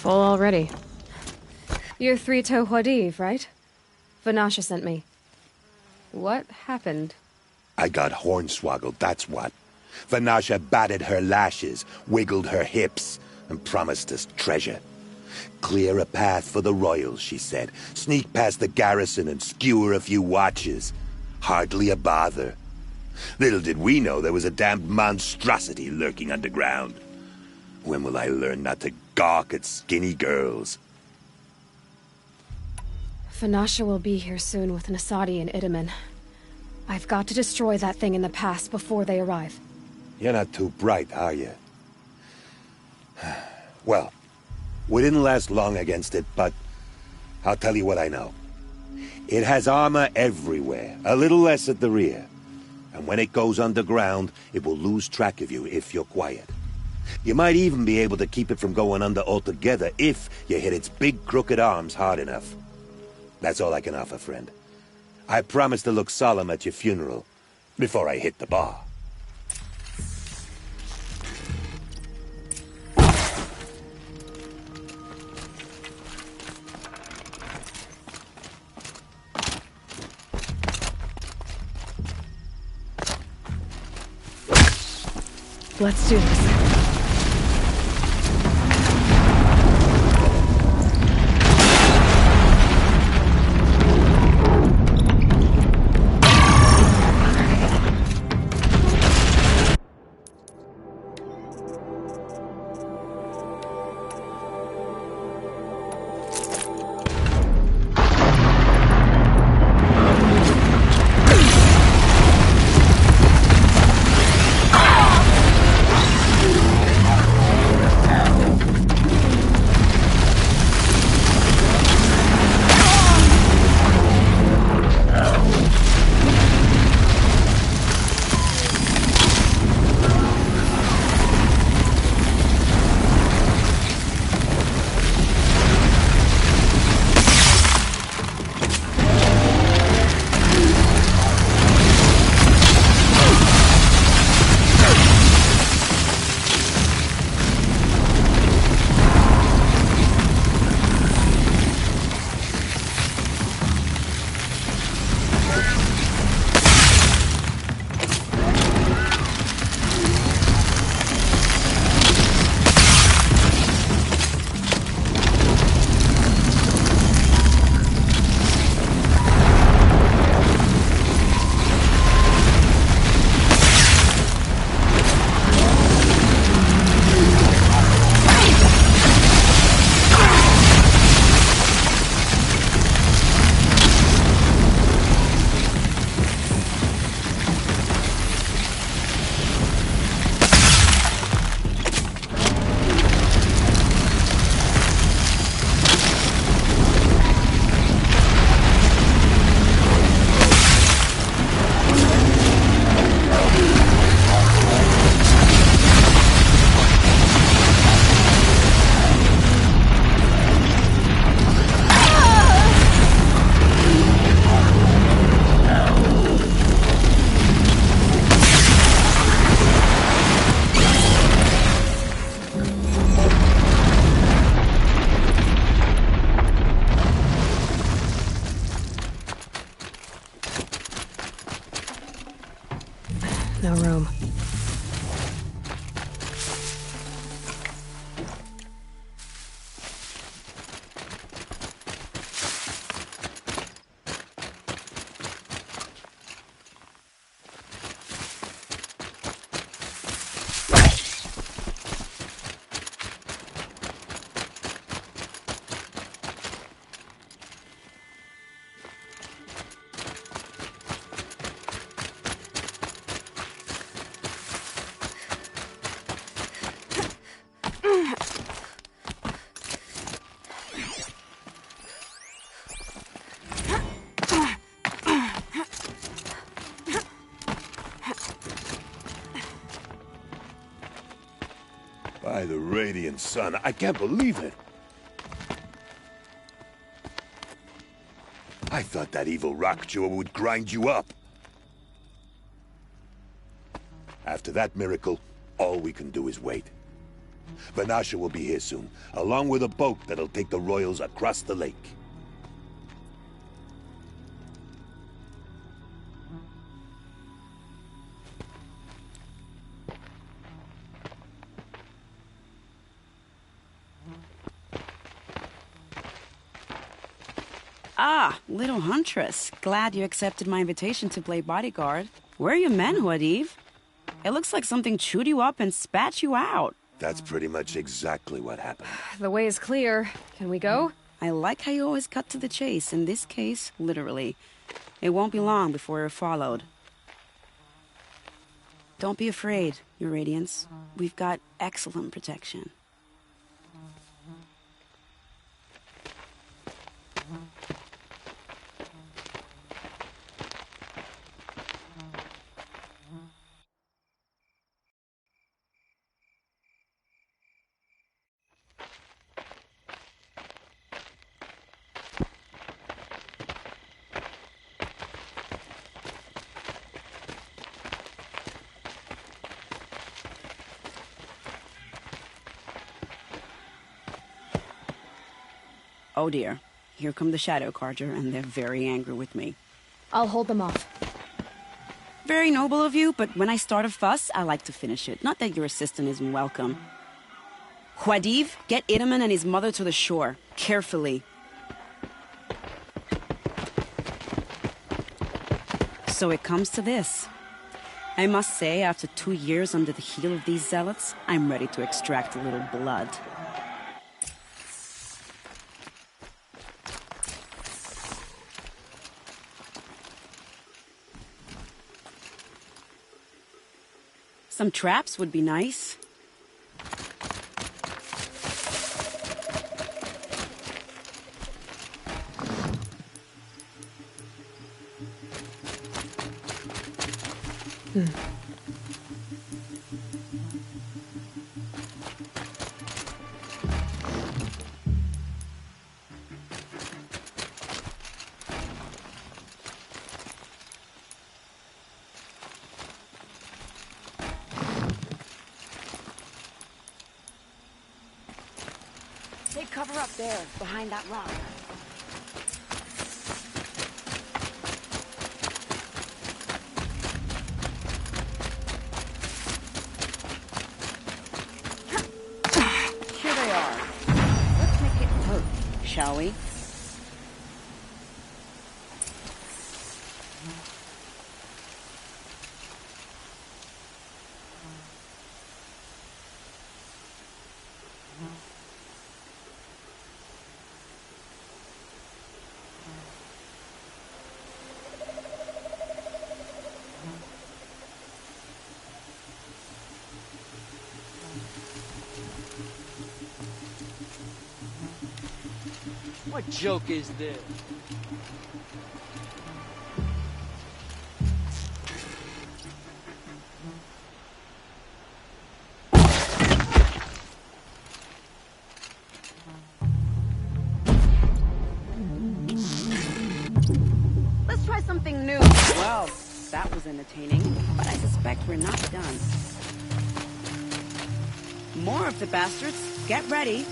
Full already. You're Three-Toe Huadiv, right? Vanasha sent me. What happened? I got hornswoggled, that's what. Vanasha batted her lashes, wiggled her hips, and promised us treasure. Clear a path for the royals, she said. Sneak past the garrison and skewer a few watches. Hardly a bother. Little did we know there was a damned monstrosity lurking underground. When will I learn not to gawk at skinny girls? Vanasha will be here soon with Nasadi and Itamen. I've got to destroy that thing in the past before they arrive. You're not too bright, are you? Well, we didn't last long against it, but I'll tell you what I know. It has armor everywhere, a little less at the rear. And when it goes underground, it will lose track of you if you're quiet. You might even be able to keep it from going under altogether if you hit its big crooked arms hard enough. That's all I can offer, friend. I promise to look solemn at your funeral before I hit the bar. Let's do this. No room. By the radiant sun, I can't believe it. I thought that evil rock jaw would grind you up. After that miracle, all we can do is wait. Vanasha will be here soon, along with a boat that'll take the royals across the lake. Ah, little huntress. Glad you accepted my invitation to play bodyguard. Where are your men, Huadiv? It looks like something chewed you up and spat you out. That's pretty much exactly what happened. The way is clear. Can we go? I like how you always cut to the chase. In this case, literally. It won't be long before you're followed. Don't be afraid, Your Radiance. We've got excellent protection. Oh dear, here come the Shadow Carter, and they're very angry with me. I'll hold them off. Very noble of you, but when I start a fuss, I like to finish it. Not that your assistant isn't welcome. Huadiv, get Itaman and his mother to the shore. Carefully. So it comes to this. I must say, after 2 years under the heel of these zealots, I'm ready to extract a little blood. Some traps would be nice. Take cover up there, behind that rock. Here they are. Let's make it hurt, shall we? What joke is this? Let's try something new. Well, that was entertaining, but I suspect we're not done. More of the bastards. Get ready.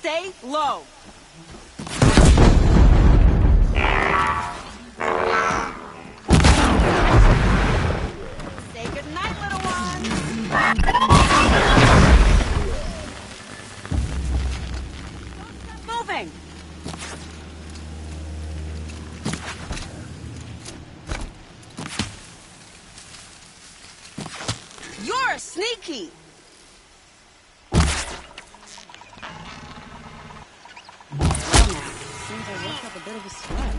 Stay low. Say goodnight, little one. Moving. You're sneaky. Seems I worked up a bit of a sweat.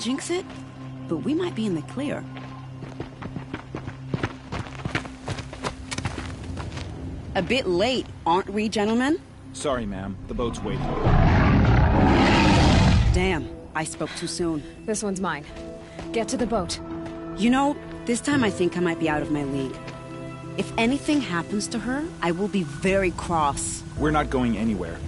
jinx it, but we might be in the clear. A bit late, aren't we, gentlemen? Sorry, ma'am. The boat's waiting. Damn, I spoke too soon. This one's mine. Get to the boat. You know, this time I think I might be out of my league. If anything happens to her, I will be very cross. We're not going anywhere.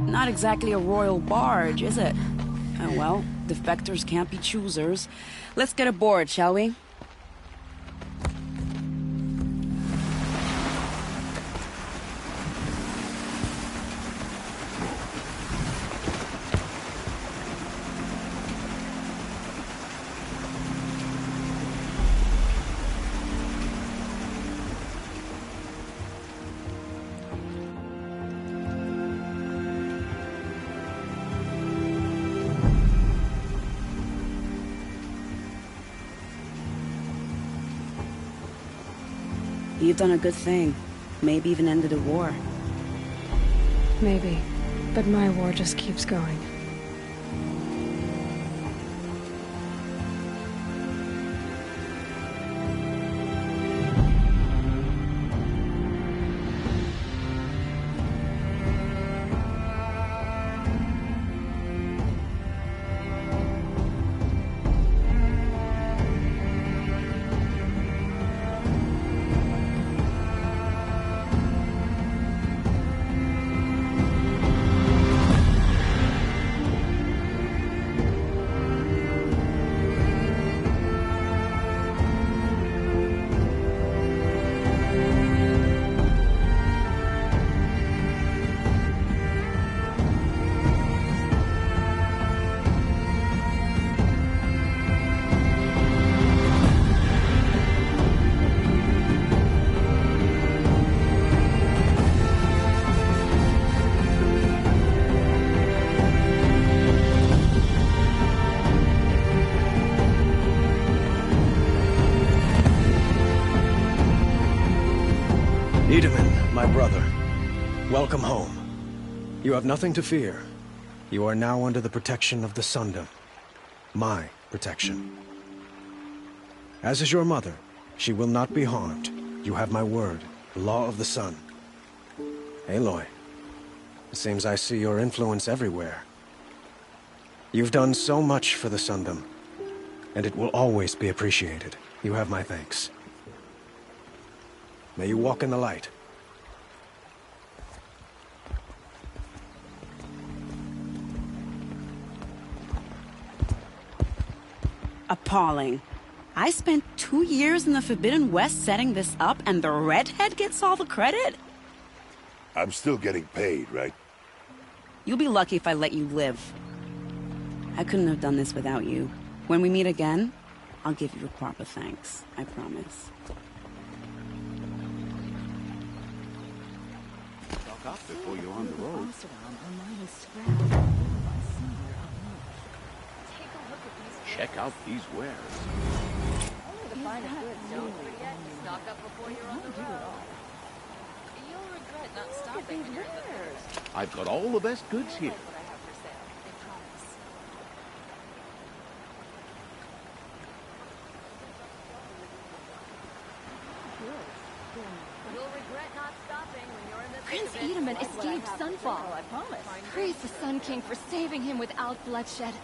Not exactly a royal barge, is it? Oh well, defectors can't be choosers. Let's get aboard, shall we? You've done a good thing. Maybe even ended a war. Maybe. But my war just keeps going. Welcome home. You have nothing to fear. You are now under the protection of the Sundom. My protection. As is your mother, she will not be harmed. You have my word, the law of the sun. Aloy, it seems I see your influence everywhere. You've done so much for the Sundom, and it will always be appreciated. You have my thanks. May you walk in the light. Appalling. I spent 2 years in the Forbidden West setting this up, and the redhead gets all the credit? I'm still getting paid, right? You'll be lucky if I let you live. I couldn't have done this without you. When we meet again, I'll give you a proper thanks. I promise. Stock up before you're on the road. Check out these wares. Only the finest goods, don't forget to stock up before you're on the road. You'll regret not stopping when you're in the thick. I've got all the best goods here. What I have for sale, I promise. You'll regret not stopping when you're in the thick Prince of it. Edaman Like what I escaped have for Sunfall. sale, I promise. Praise the Sun King for saving him without bloodshed.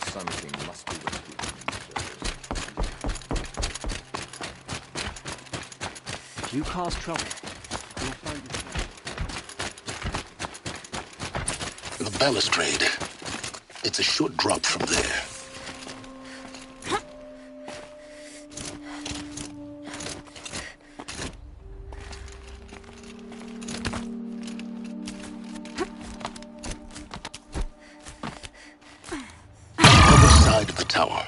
Sun King must be rescued. If you cause trouble, you'll find yourself. The balustrade. It's a short drop from there. Other side of the tower.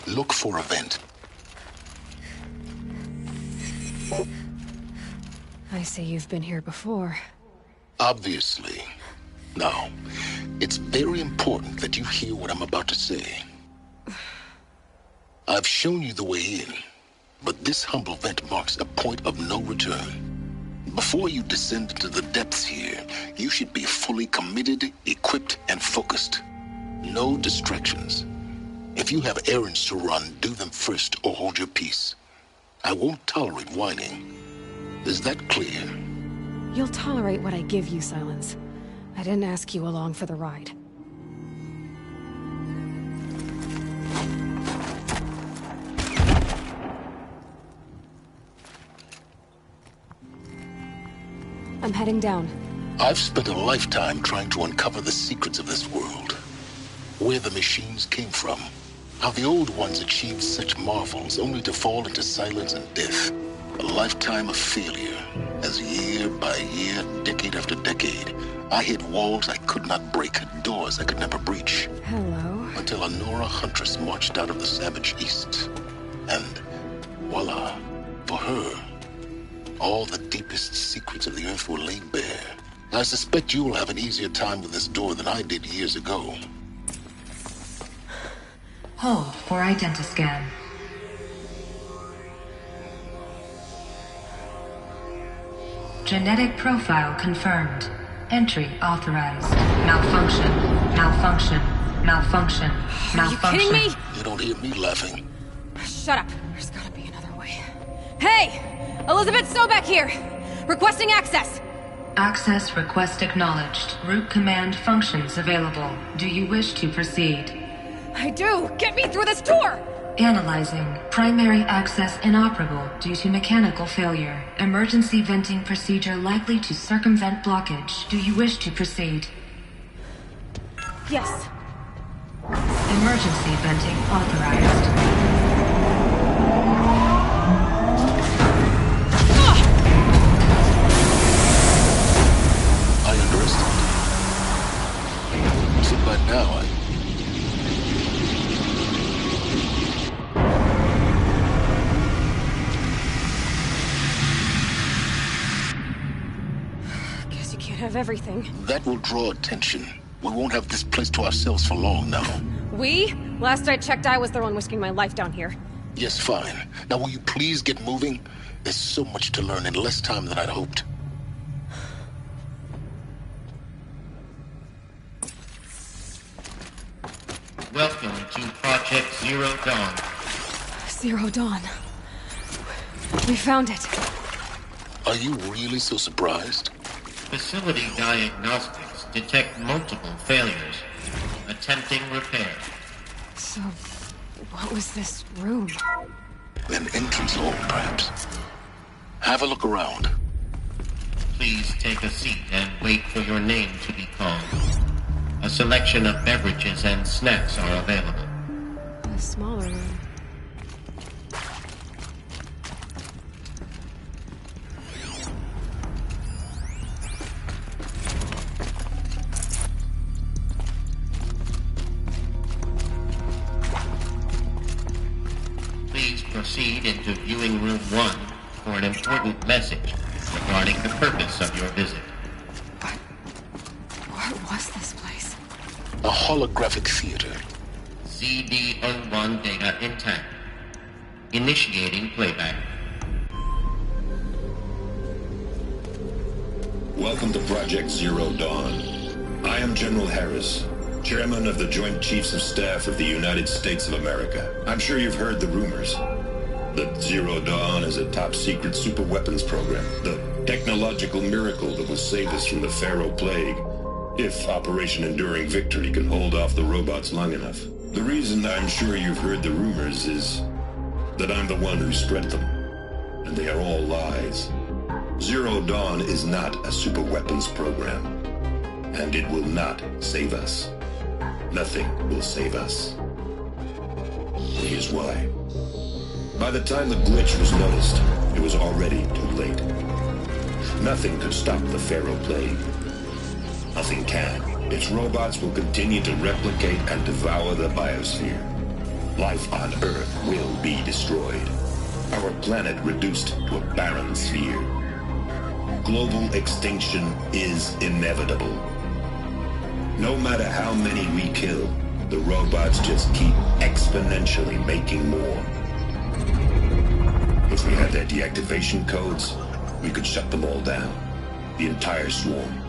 Look for a vent. I see you've been here before. Obviously. Now, it's very important that you hear what I'm about to say. I've shown you the way in, but this humble vent marks a point of no return. Before you descend into the depths here, you should be fully committed, equipped, and focused. No distractions. If you have errands to run, do them first or hold your peace. I won't tolerate whining. Is that clear? You'll tolerate what I give you, Silence. I didn't ask you along for the ride. I'm heading down. I've spent a lifetime trying to uncover the secrets of this world. Where the machines came from. How the old ones achieved such marvels only to fall into silence and death. A lifetime of failure, as year by year, decade after decade, I hit walls I could not break, doors I could never breach. Hello. Until a Nora huntress marched out of the savage east. And voila, for her, all the deepest secrets of the earth were laid bare. I suspect you will have an easier time with this door than I did years ago. Hold for identiscan. Genetic profile confirmed. Entry authorized. Malfunction. Malfunction. Malfunction. Malfunction. Are you kidding me? You don't hear me laughing. Shut up. There's gotta be another way. Hey! Elizabeth Sobek here! Requesting access! Access request acknowledged. Root command functions available. Do you wish to proceed? I do! Get me through this door! Analyzing. Primary access inoperable due to mechanical failure. Emergency venting procedure likely to circumvent blockage. Do you wish to proceed? Yes. Emergency venting authorized. I underestimated. So by now Have everything. That will draw attention. We won't have this place to ourselves for long now. We? Last I checked, I was the one risking my life down here. Yes, fine. Now will you please get moving? There's so much to learn in less time than I'd hoped. Welcome to Project Zero Dawn. Zero Dawn. We found it. Are you really so surprised? Facility diagnostics detect multiple failures. Attempting repair. So, what was this room? An entrance hall, perhaps. Have a look around. Please take a seat and wait for your name to be called. A selection of beverages and snacks are available. A smaller room. Proceed into viewing room 1 for an important message regarding the purpose of your visit. But what was this place? A holographic theater. CD01 data intact. Initiating playback. Welcome to Project Zero Dawn. I am General Harris, Chairman of the Joint Chiefs of Staff of the United States of America. I'm sure you've heard the rumors. That Zero Dawn is a top-secret superweapons program. The technological miracle that will save us from the Pharaoh Plague. If Operation Enduring Victory can hold off the robots long enough. The reason I'm sure you've heard the rumors is that I'm the one who spread them. And they are all lies. Zero Dawn is not a superweapons program. And it will not save us. Nothing will save us. Here's why. By the time the glitch was noticed, it was already too late. Nothing could stop the Pharaoh plague. Nothing can. Its robots will continue to replicate and devour the biosphere. Life on Earth will be destroyed. Our planet reduced to a barren sphere. Global extinction is inevitable. No matter how many we kill, the robots just keep exponentially making more. If we had their deactivation codes, we could shut them all down. The entire swarm.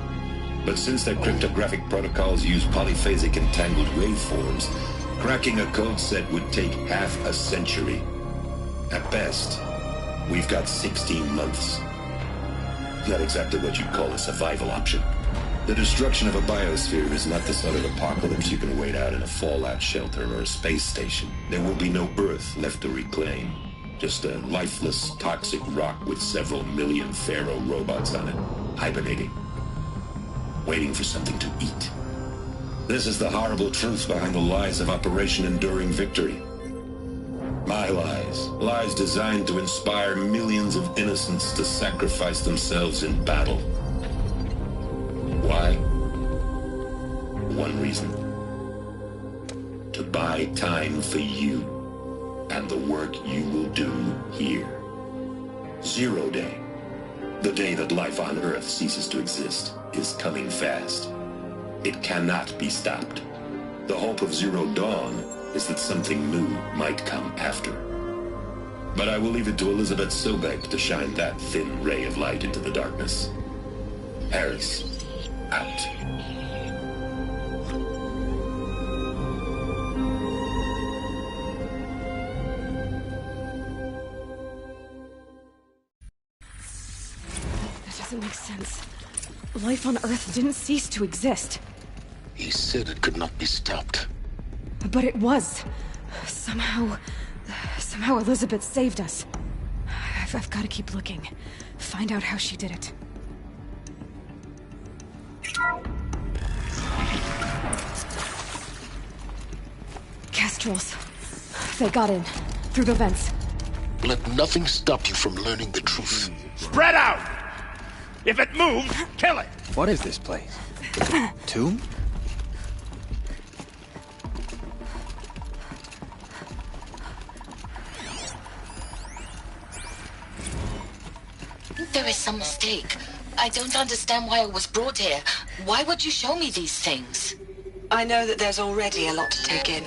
But since their cryptographic protocols use polyphasic entangled waveforms, cracking a code set would take half a century. At best, we've got 16 months. Not exactly what you'd call a survival option. The destruction of a biosphere is not the sort of apocalypse you can wait out in a fallout shelter or a space station. There will be no Earth left to reclaim. Just a lifeless, toxic rock with several million Pharaoh robots on it, hibernating. Waiting for something to eat. This is the horrible truth behind the lies of Operation Enduring Victory. My lies. Lies designed to inspire millions of innocents to sacrifice themselves in battle. Why? One reason. To buy time for you and the work you will do here. Zero Day. The day that life on Earth ceases to exist is coming fast. It cannot be stopped. The hope of Zero Dawn is that something new might come after. But I will leave it to Elizabeth Sobek to shine that thin ray of light into the darkness. Harris, out. That doesn't make sense. Life on Earth didn't cease to exist. He said it could not be stopped. But it was. Somehow Elizabeth saved us. I've got to keep looking. Find out how she did it. Kestrels. They got in. Through the vents. Let nothing stop you from learning the truth. Spread out! If it moves, kill it! What is this place? Tomb? There is some mistake. I don't understand why I was brought here. Why would you show me these things? I know that there's already a lot to take in.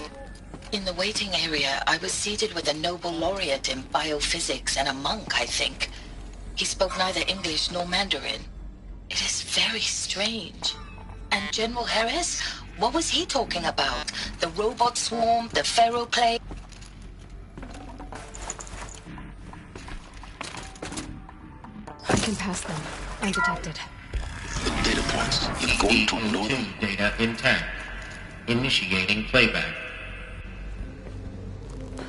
In the waiting area, I was seated with a Nobel laureate in biophysics and a monk, I think. He spoke neither English nor Mandarin. It is very strange. And General Harris? What was he talking about? The robot swarm? The Pharaoh plague? I can pass them, undetected. The data points, you're going to ignore them? Data intact. Initiating playback.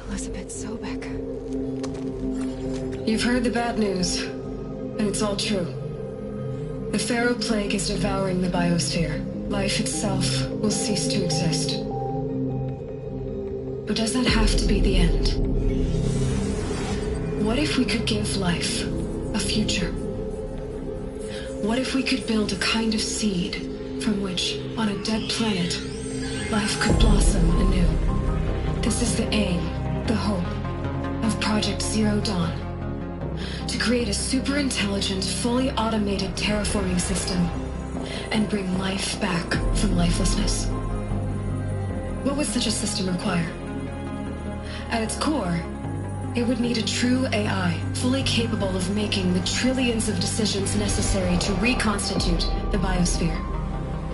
Elizabeth Sobek. You've heard the bad news, and it's all true. The Pharaoh plague is devouring the biosphere. Life itself will cease to exist. But does that have to be the end? What if we could give life a future? What if we could build a kind of seed from which, on a dead planet, life could blossom anew? This is the aim, the hope, of Project Zero Dawn. To create a super-intelligent, fully automated terraforming system and bring life back from lifelessness. What would such a system require? At its core, it would need a true AI, fully capable of making the trillions of decisions necessary to reconstitute the biosphere.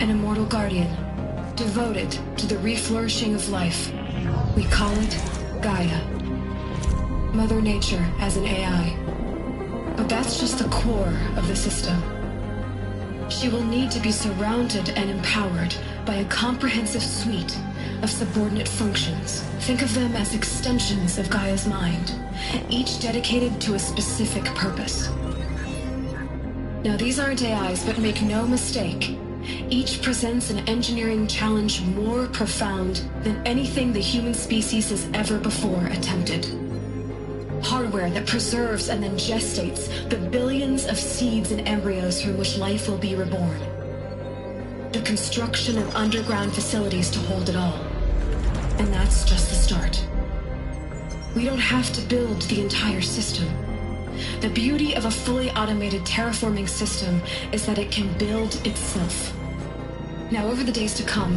An immortal guardian, devoted to the reflourishing of life. We call it Gaia. Mother Nature as an AI. But that's just the core of the system. She will need to be surrounded and empowered by a comprehensive suite of subordinate functions. Think of them as extensions of Gaia's mind, each dedicated to a specific purpose. Now, these aren't AIs, but make no mistake, each presents an engineering challenge more profound than anything the human species has ever before attempted. Hardware that preserves and then gestates the billions of seeds and embryos from which life will be reborn. The construction of underground facilities to hold it all. And that's just the start. We don't have to build the entire system. The beauty of a fully automated terraforming system is that it can build itself. Now, over the days to come,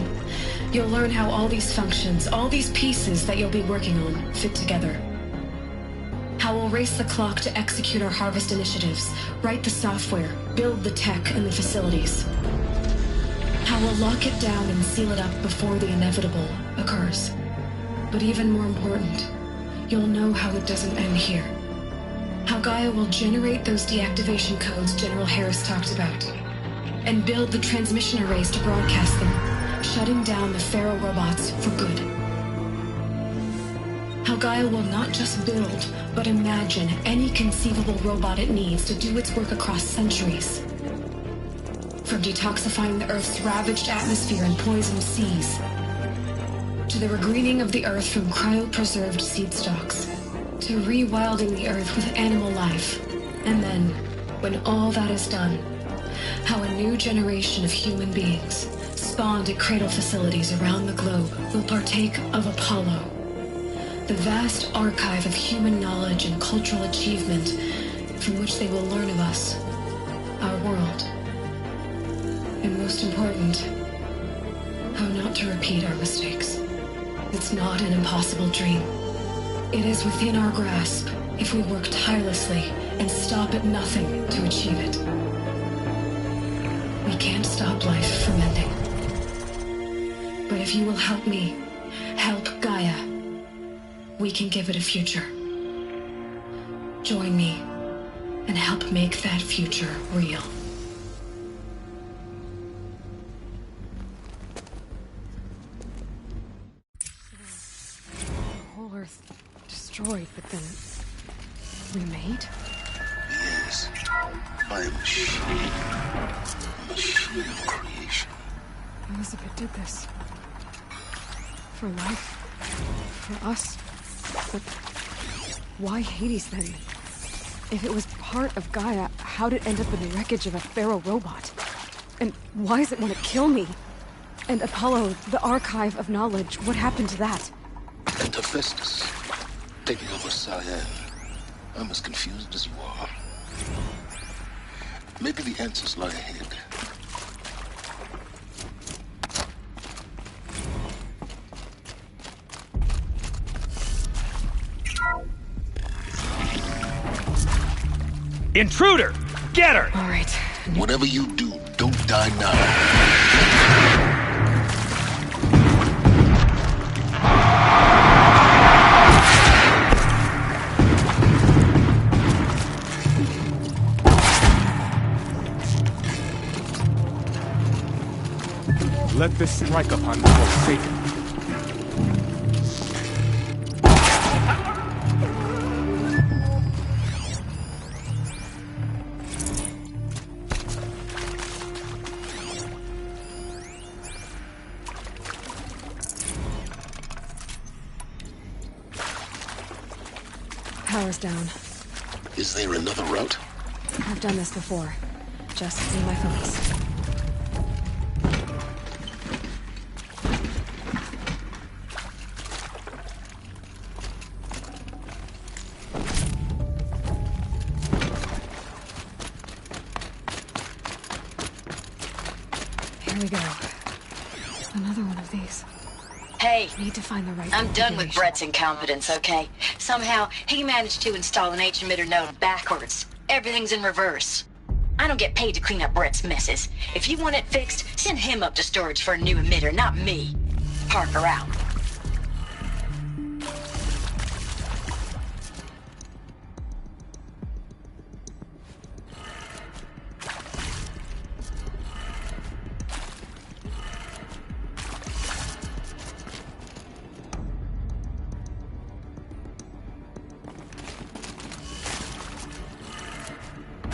you'll learn how all these functions, all these pieces that you'll be working on, fit together. How we'll race the clock to execute our harvest initiatives, write the software, build the tech and the facilities. How we'll lock it down and seal it up before the inevitable occurs. But even more important, you'll know how it doesn't end here. How Gaia will generate those deactivation codes General Harris talked about, and build the transmission arrays to broadcast them, shutting down the Pharaoh robots for good. How Gaia will not just build, but imagine any conceivable robot it needs to do its work across centuries. From detoxifying the Earth's ravaged atmosphere and poisoned seas, to the regreening of the Earth from cryopreserved seed stalks, to rewilding the Earth with animal life. And then, when all that is done, how a new generation of human beings, spawned at cradle facilities around the globe, will partake of Apollo, the vast archive of human knowledge and cultural achievement from which they will learn of us, our world. And most important, how not to repeat our mistakes. It's not an impossible dream. It is within our grasp if we work tirelessly and stop at nothing to achieve it. We can't stop life from ending. But if you will help me, help Gaia, we can give it a future. Join me and help make that future real. The whole Earth destroyed, but then remade? Yes, by a machine. A machine of creation. Elizabeth did this. For life. For us. But why Hades then? If it was part of Gaia, how'd it end up in the wreckage of a Pharaoh robot? And why does it want to kill me? And Apollo, the archive of knowledge, what happened to that? And Hephaestus, taking over Cyan. I'm as confused as you are. Maybe the answers lie ahead. Intruder! Get her! All right. Whatever you do, don't die now. Let this strike upon the Forsaken. Power's down. Is there another route? I've done this before. Just see my focus. Here we go. Another one of these. Hey, need to find the right I'm done with Brett's incompetence, okay? Somehow, he managed to install an H-emitter node backwards. Everything's in reverse. I don't get paid to clean up Brett's messes. If you want it fixed, send him up to storage for a new emitter, not me. Parker out.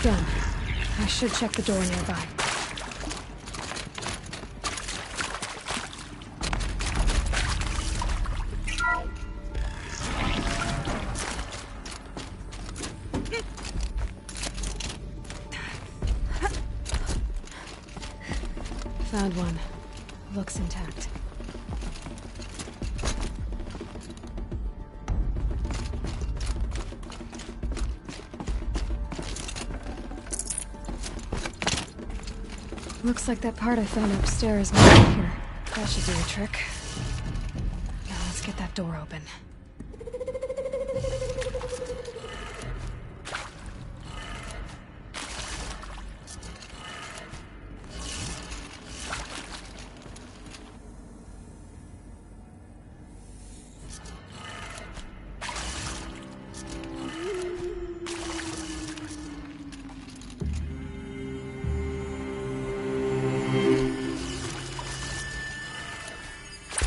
Done. I should check the door nearby. Found one. Looks intact. Looks like that part I found upstairs might be here. That should do the trick. Now let's get that door open.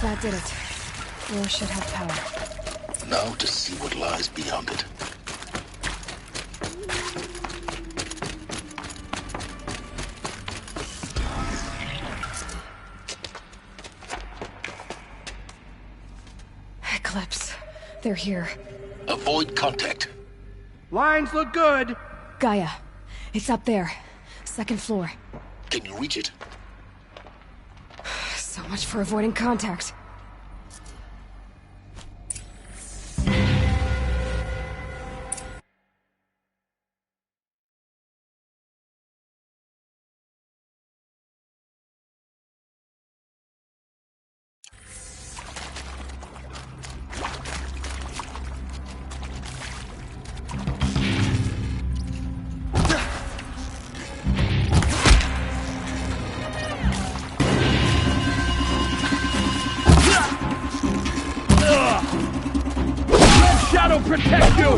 That did it. Door should have power. Now to see what lies beyond it. Eclipse. They're here. Avoid contact. Lines look good. Gaia. It's up there. Second floor. Can you reach it? So much for avoiding contact. Shadow protect you!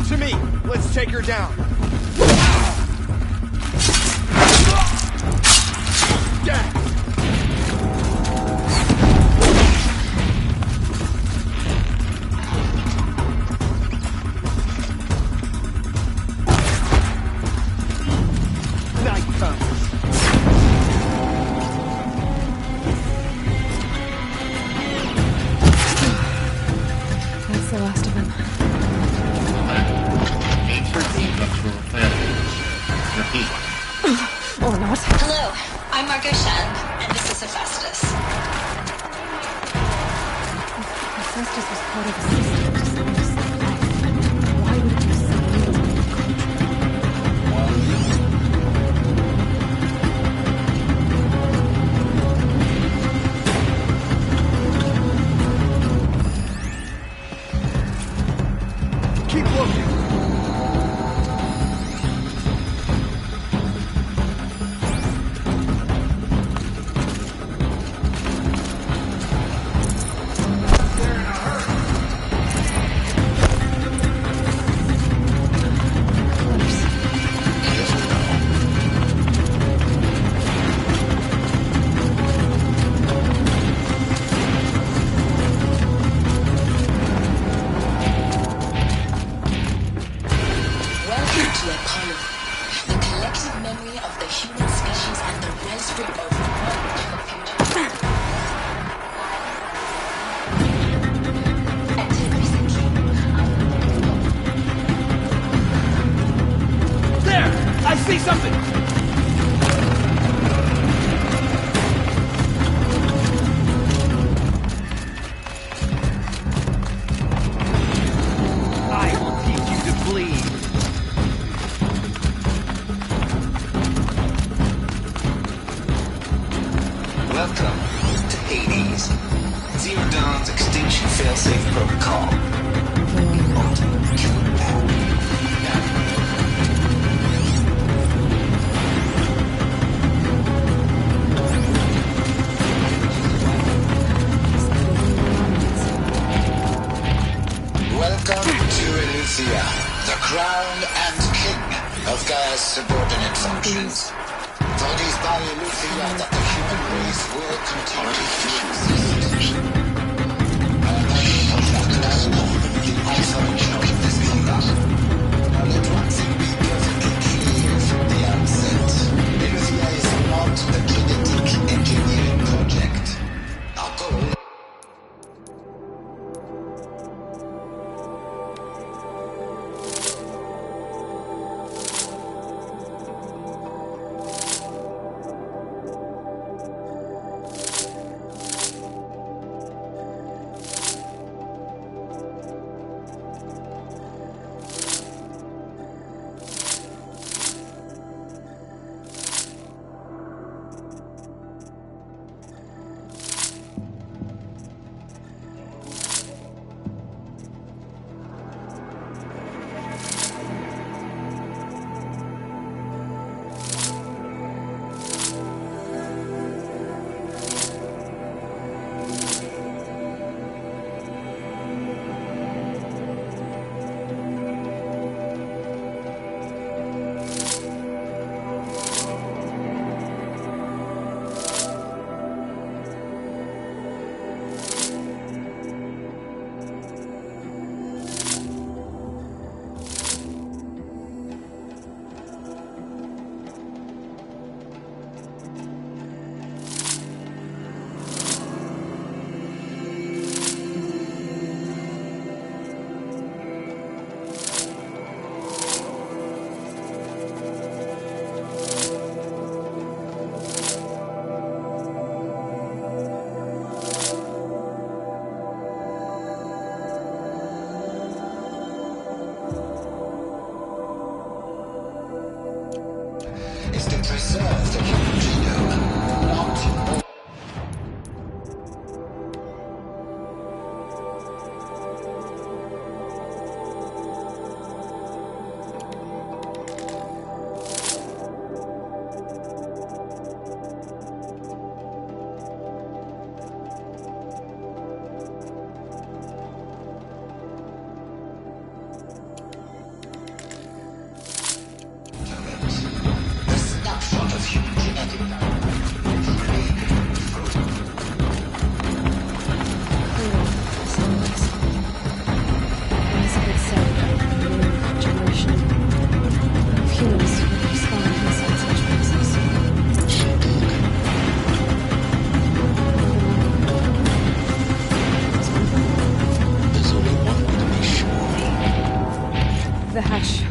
To me, let's take her down. Yeah. That's the last of them. Or not. Hello, I'm Margot Shand, and this is Hephaestus. Hephaestus was part of the system designed to save life. Why would it be Keep looking. see something! I will teach you to bleed. Welcome to Hades. Zero Dawn's extinction failsafe protocol. The ultimate killer app. Lucia, the crown and king of Gaia's subordinate functions. For it is by Lucia that the human race will continue to exist. The isolation of this combat. Now let one thing be perfectly clear from the outset. Lucia is not a genetic engineering project. Our goal.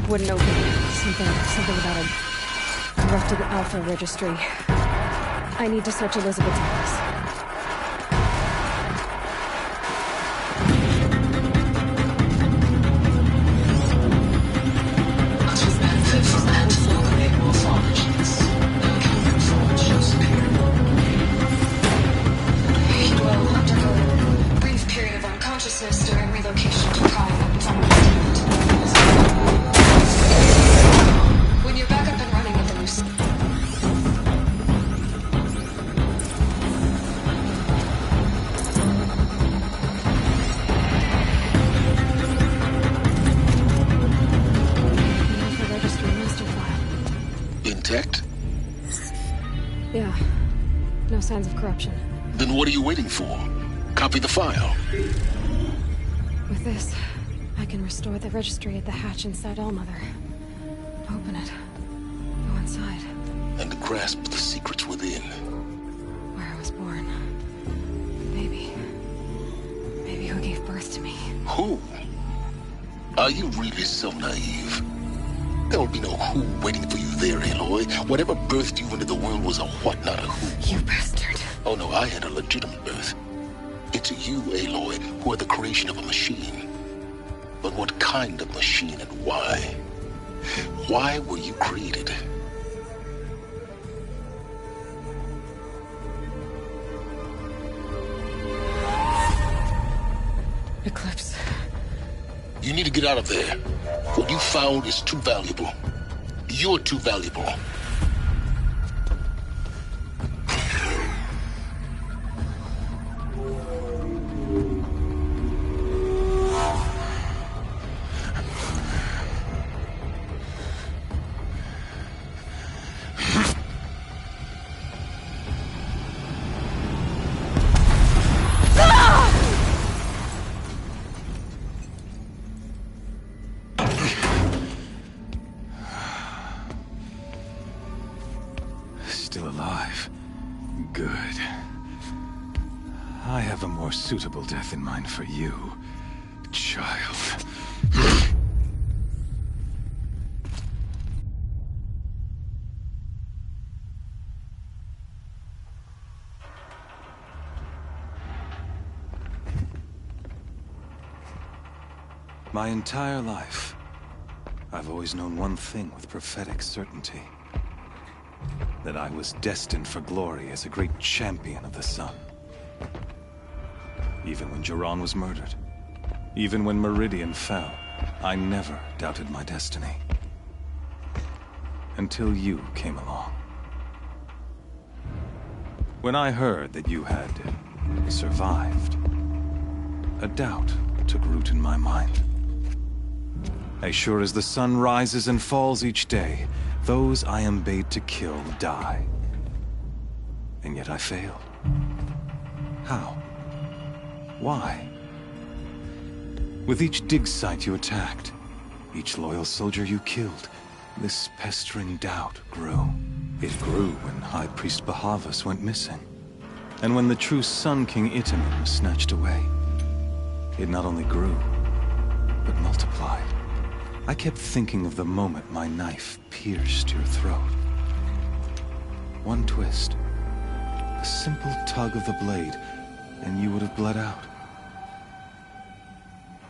Wouldn't open. Something about a corrupted alpha registry. I need to search Elizabeth's office. He will undergo a brief period of unconsciousness during relocation to private when you're back up and running at the new Intact? Yeah. No signs of corruption. Then what are you waiting for? Copy the file. With this, I can restore the registry at the hatch inside Allmother. Open it. Go inside. And grasp the secrets within. Where I was born. Baby. Baby who gave birth to me. Who? Are you really so naive? There will be no who waiting for you there, Aloy. Whatever birthed you into the world was a what, not a who. You bastard. Oh no, I had a legitimate birth. It's you, Aloy, who are the creation of a machine. But what kind of machine and why? Why were you created? Eclipse. You need to get out of there. What you found is too valuable. You're too valuable. Good. I have a more suitable death in mind for you, child. My entire life, I've always known one thing with prophetic certainty. That I was destined for glory as a great champion of the sun. Even when Jiran was murdered, even when Meridian fell, I never doubted my destiny. Until you came along. When I heard that you had survived, a doubt took root in my mind. As sure as the sun rises and falls each day, those I am bade to kill die. And yet I failed. How? Why? With each dig site you attacked, each loyal soldier you killed, this pestering doubt grew. It grew when High Priest Bahavas went missing, and when the true Sun King Itamen was snatched away. It not only grew, but multiplied. I kept thinking of the moment my knife pierced your throat. One twist, a simple tug of the blade, and you would have bled out.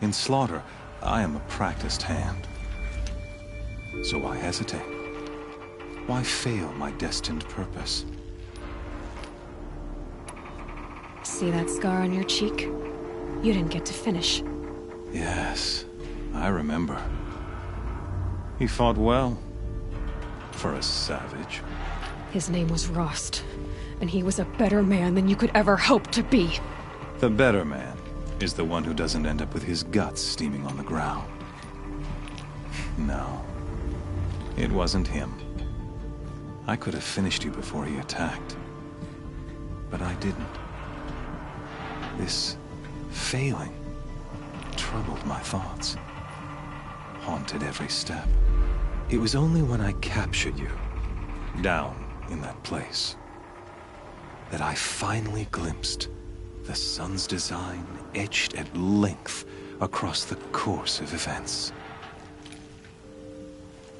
In slaughter, I am a practiced hand. So why hesitate? Why fail my destined purpose? See that scar on your cheek? You didn't get to finish. Yes, I remember. He fought well. For a savage. His name was Rost, and he was a better man than you could ever hope to be. The better man is the one who doesn't end up with his guts steaming on the ground. No, it wasn't him. I could have finished you before he attacked. But I didn't. This failing troubled my thoughts. Haunted every step. It was only when I captured you, down in that place, that I finally glimpsed the sun's design etched at length across the course of events.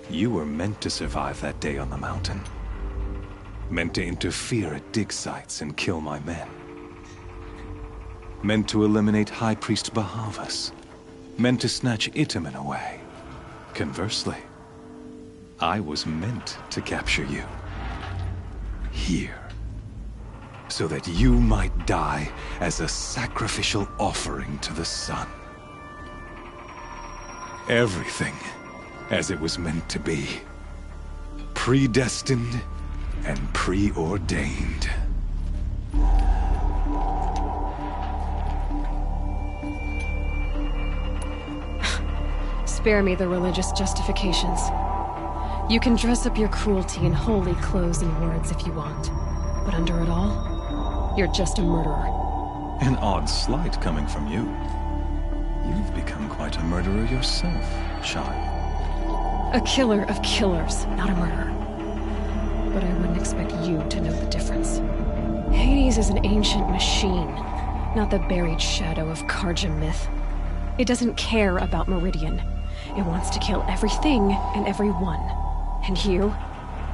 You were meant to survive that day on the mountain. Meant to interfere at dig sites and kill my men. Meant to eliminate High Priest Bahavas. Meant to snatch Itamen away. Conversely, I was meant to capture you. Here. So that you might die as a sacrificial offering to the sun. Everything as it was meant to be. Predestined and preordained. Spare me the religious justifications. You can dress up your cruelty in holy clothes and words if you want. But under it all, you're just a murderer. An odd slight coming from you. You've become quite a murderer yourself, child. A killer of killers, not a murderer. But I wouldn't expect you to know the difference. Hades is an ancient machine, not the buried shadow of Karja myth. It doesn't care about Meridian. It wants to kill everything and everyone. And you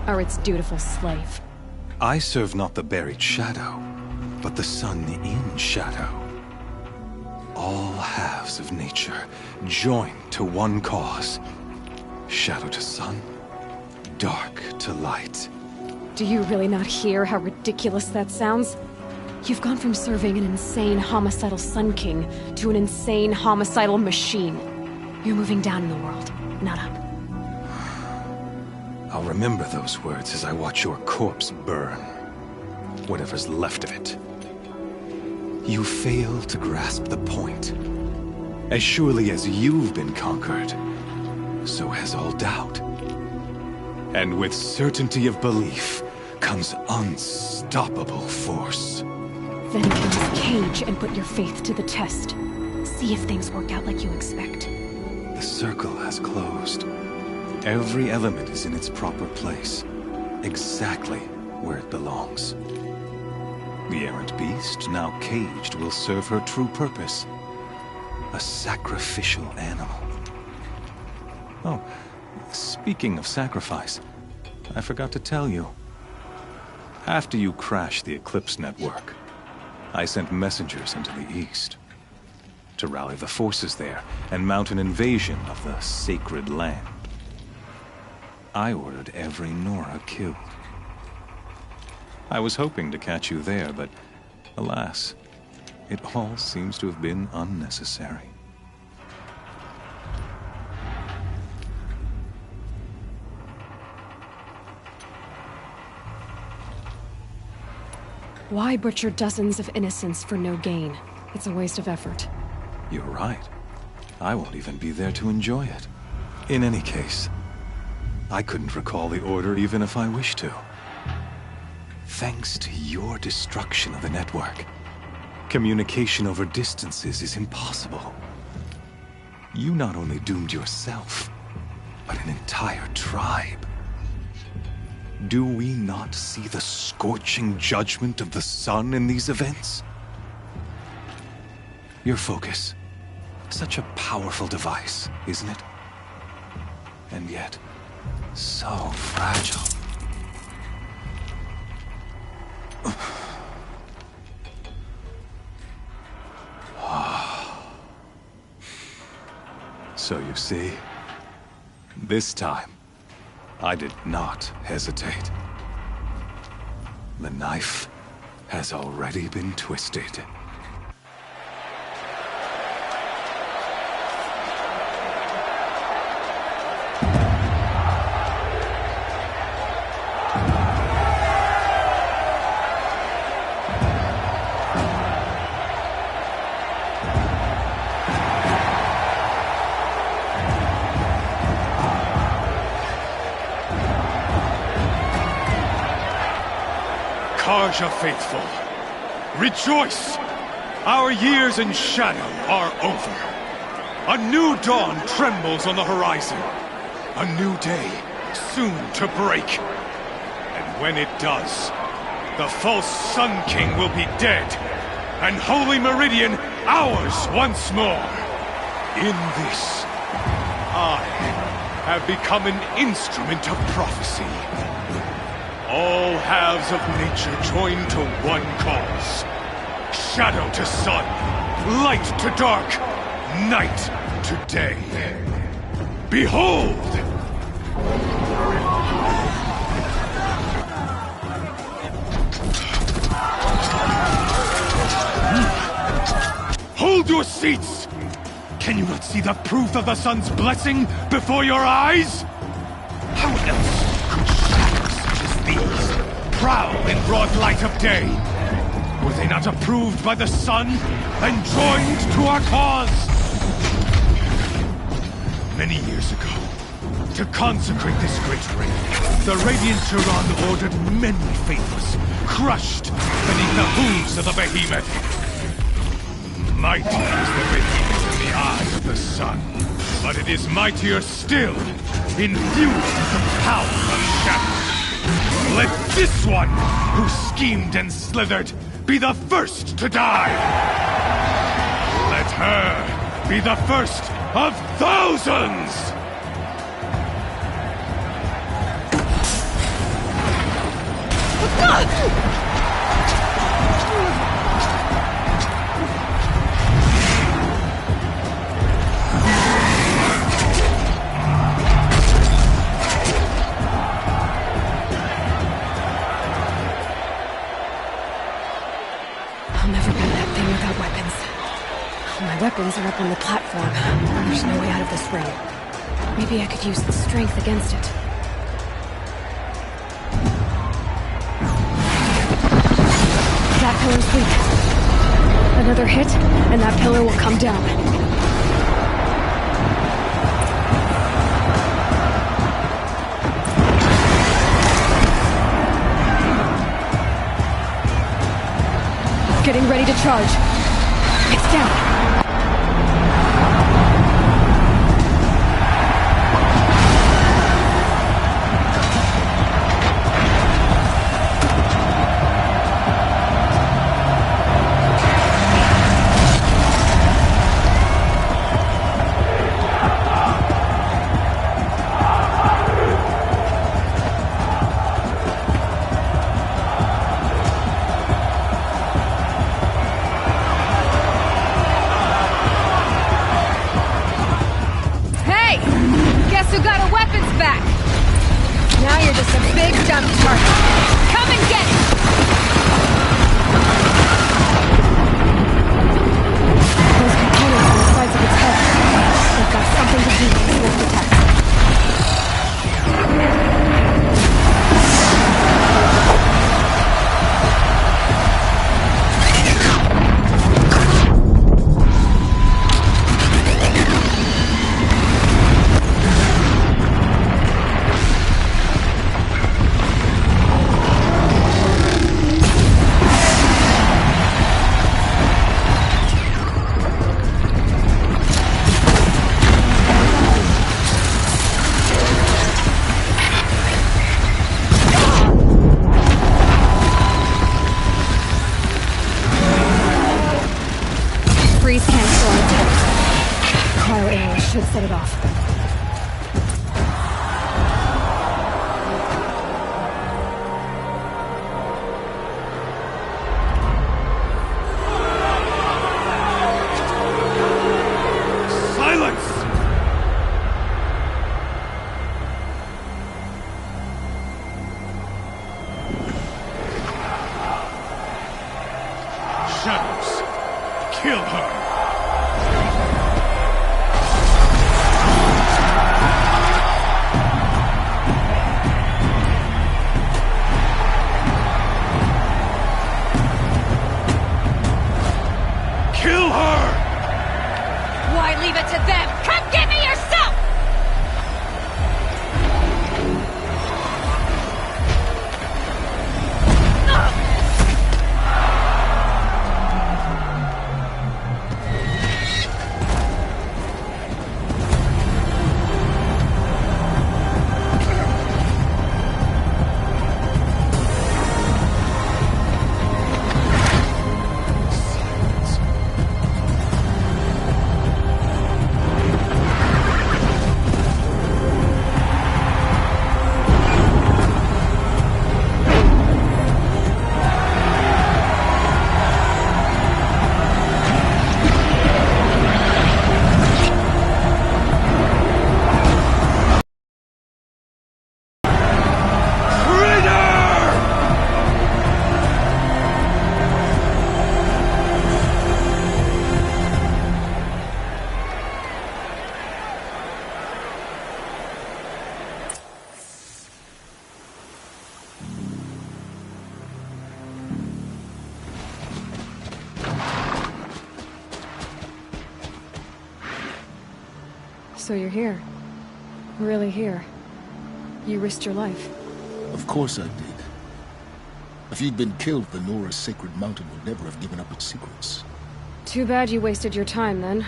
are its dutiful slave. I serve not the buried shadow, but the sun in shadow. All halves of nature joined to one cause. Shadow to sun, dark to light. Do you really not hear how ridiculous that sounds? You've gone from serving an insane homicidal Sun King to an insane homicidal machine. You're moving down in the world, not up. I'll remember those words as I watch your corpse burn. Whatever's left of it. You fail to grasp the point. As surely as you've been conquered, so has all doubt. And with certainty of belief comes unstoppable force. Then get in this cage and put your faith to the test. See if things work out like you expect. The circle has closed. Every element is in its proper place, exactly where it belongs. The errant beast, now caged, will serve her true purpose. A sacrificial animal. Oh, speaking of sacrifice, I forgot to tell you. After you crashed the Eclipse network, I sent messengers into the east to rally the forces there and mount an invasion of the sacred land. I ordered every Nora killed. I was hoping to catch you there, but alas, it all seems to have been unnecessary. Why butcher dozens of innocents for no gain? It's a waste of effort. You're right. I won't even be there to enjoy it. In any case, I couldn't recall the order even if I wished to. Thanks to your destruction of the network, communication over distances is impossible. You not only doomed yourself, but an entire tribe. Do we not see the scorching judgment of the sun in these events? Your focus. Such a powerful device, isn't it? And yet, so fragile. So you see, this time, I did not hesitate. The knife has already been twisted. Karja faithful, rejoice! Our years in shadow are over. A new dawn trembles on the horizon. A new day soon to break. And when it does, the false Sun King will be dead, and Holy Meridian ours once more. In this, I have become an instrument of prophecy. All halves of nature join to one cause. Shadow to sun, light to dark, night to day. Behold! Hold your seats! Can you not see the proof of the sun's blessing before your eyes? How else could shadows such as these prowl in broad light of day? Were they not approved by the sun and joined to our cause? Many years ago, to consecrate this great ring, the Radiant Tyrann ordered many faithless, crushed beneath the hooves of the behemoth. Mighty is the behemoth in the eye of the sun, but it is mightier still, infused with the power of shadow. Let this one, who schemed and slithered, be the first to die! Let her be the first of thousands! I'll never build that thing without weapons. My weapons are up on the platform. There's no way out of this ring. Maybe I could use the strength against it. That pillar's weak. Another hit, and that pillar will come down. Getting ready to charge. It's down. this a big dump target. Come and get it! Those components on the sides of its head. They've got something to do with smoke detector. Set it off. Silence! Shadows, kill her! So you're here. Really here. You risked your life. Of course I did. If you'd been killed, the Nora's sacred mountain would never have given up its secrets. Too bad you wasted your time, then.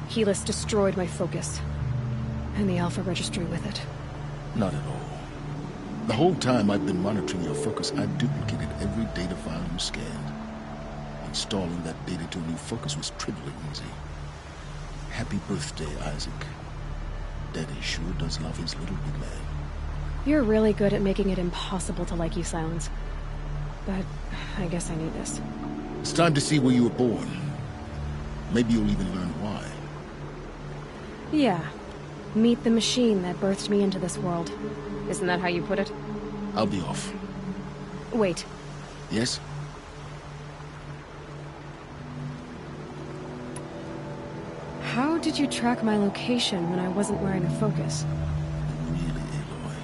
Helis destroyed my focus. And the Alpha Registry with it. Not at all. The whole time I've been monitoring your focus, I've duplicated every data file you scanned. Installing that data to a new focus was trivially easy. Happy birthday, Isaac. Daddy sure does love his little big man. You're really good at making it impossible to like you, Silence. But I guess I need this. It's time to see where you were born. Maybe you'll even learn why. Yeah. Meet the machine that birthed me into this world. Isn't that how you put it? I'll be off. Wait. Yes? How did you track my location when I wasn't wearing a focus? Really, Aloy?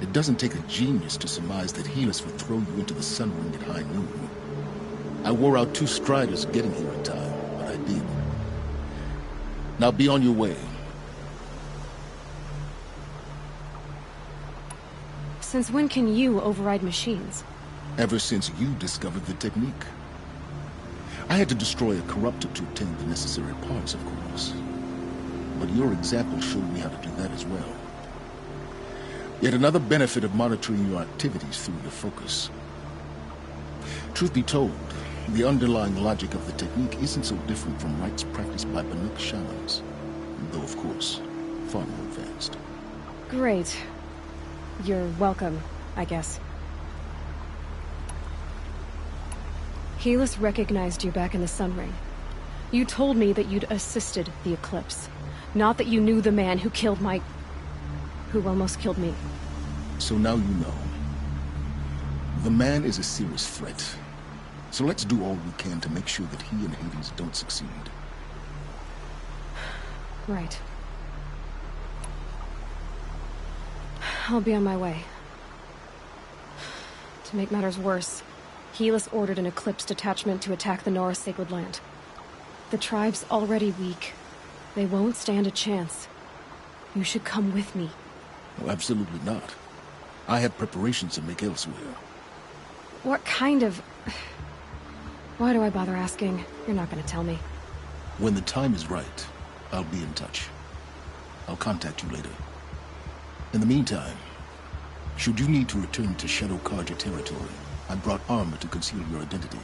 It doesn't take a genius to surmise that Helis would throw you into the sun ring at high noon. I wore out 2 striders getting here in time, but I did. Now be on your way. Since when can you override machines? Ever since you discovered the technique. I had to destroy a corruptor to obtain the necessary parts, of course. But your example showed me how to do that as well. Yet another benefit of monitoring your activities through your focus. Truth be told, the underlying logic of the technique isn't so different from rites practiced by Banuk shamans, though of course, far more advanced. Great. You're welcome, I guess. Helis recognized you back in the Sun Ring. You told me that you'd assisted the Eclipse. Not that you knew the man who killed who almost killed me. So now you know. The man is a serious threat. So let's do all we can to make sure that he and Hades don't succeed. Right. I'll be on my way. To make matters worse, Helis ordered an Eclipse detachment to attack the Nora Sacred Land. The tribe's already weak. They won't stand a chance. You should come with me. Well, absolutely not. I have preparations to make elsewhere. What kind of... Why do I bother asking? You're not gonna tell me. When the time is right, I'll be in touch. I'll contact you later. In the meantime, should you need to return to Shadow Karja territory, I brought armor to conceal your identity.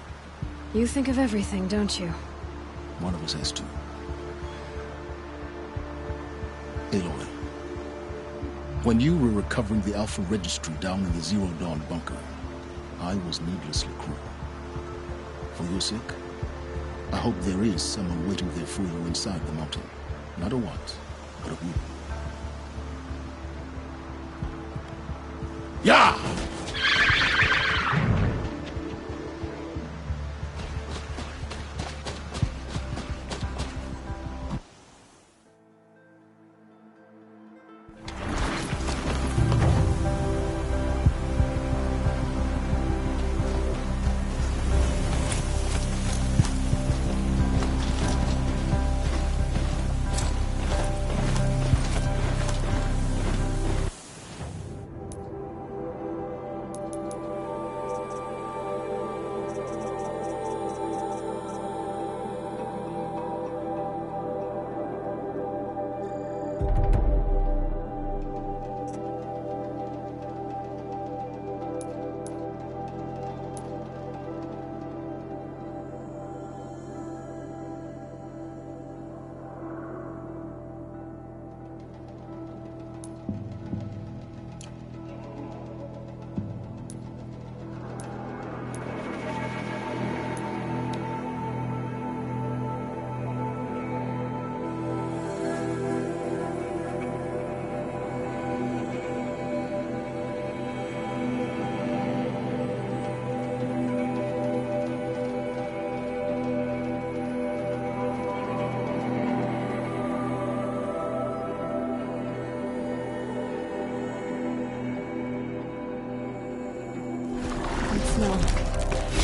You think of everything, don't you? One of us has to. Aloy, when you were recovering the Alpha Registry down in the Zero Dawn bunker, I was needlessly cruel. For your sake, I hope there is someone waiting there for you inside the mountain. Not a want, but a will. Yeah!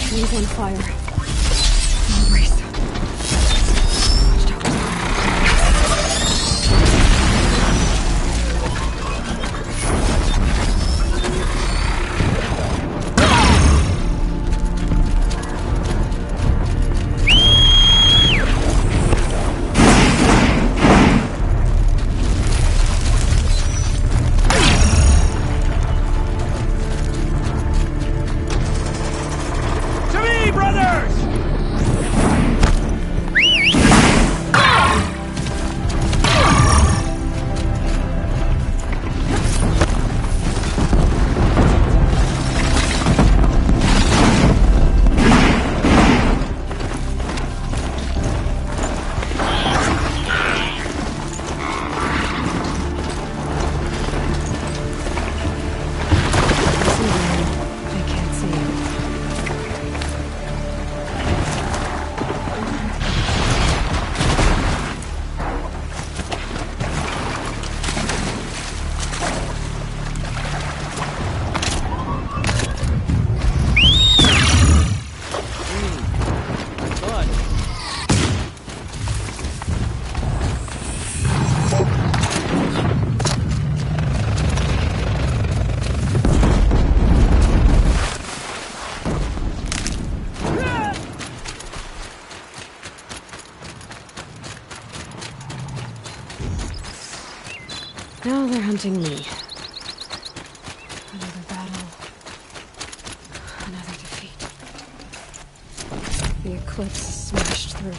Trees on fire. No race. Now they're hunting me. Another battle. Another defeat. The Eclipse smashed through.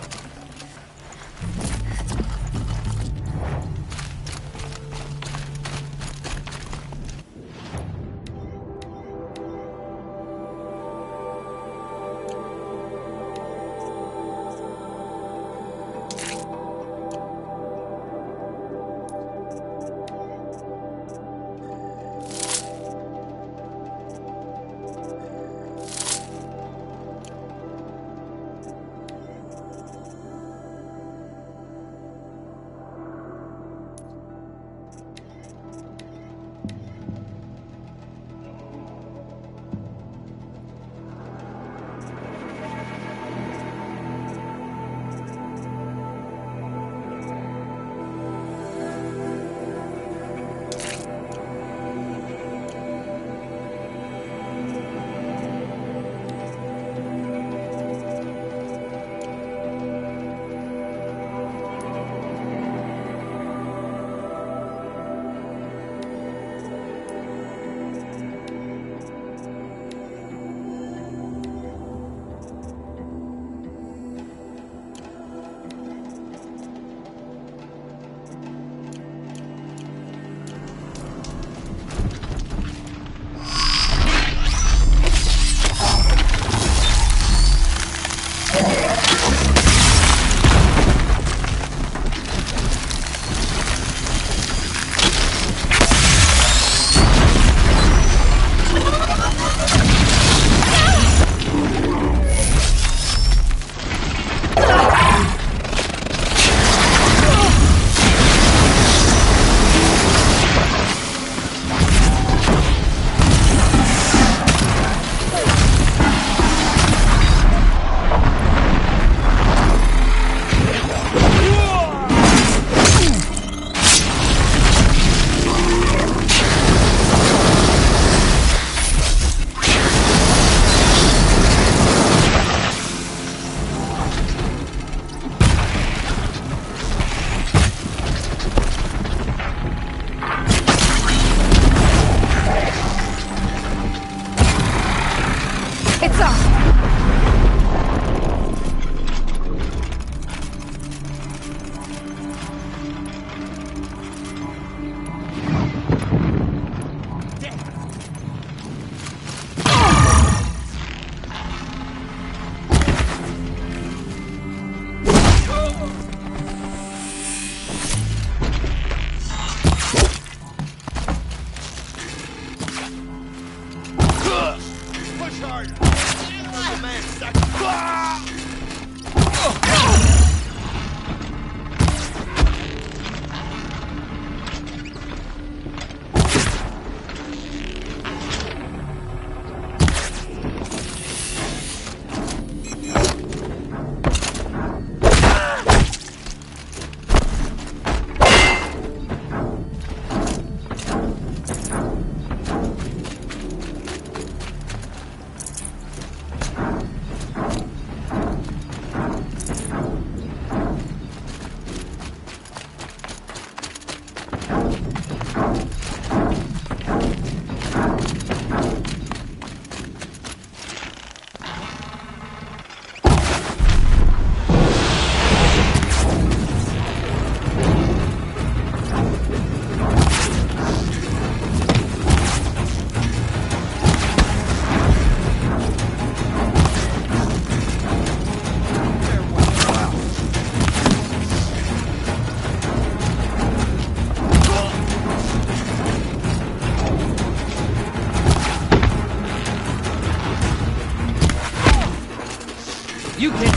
You can't...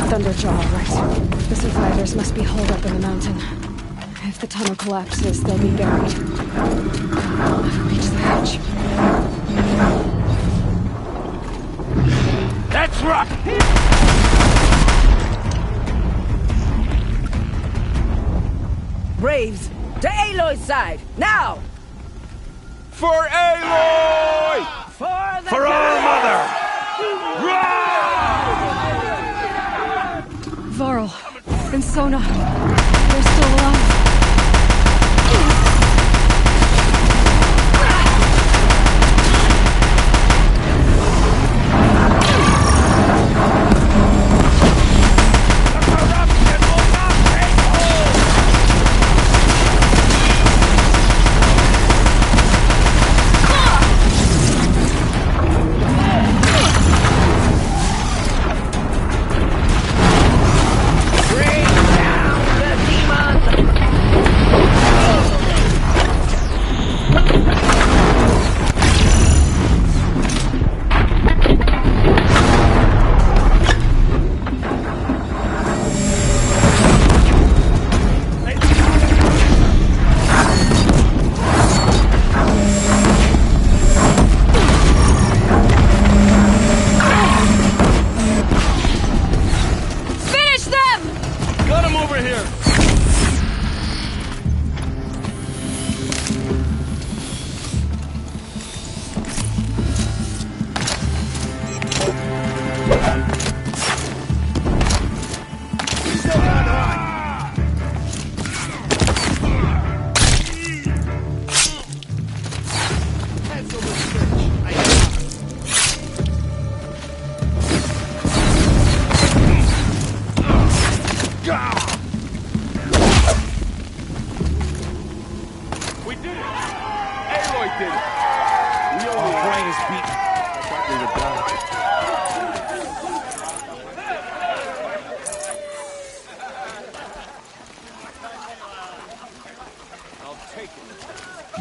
Thunderjaw, right? The survivors must be holed up in the mountain. If the tunnel collapses, they'll be buried. I'll never reach the edge. That's right! Braves, to Aloy's side, now! For Aloy! For our mother! Varl and Sona, they're still alive.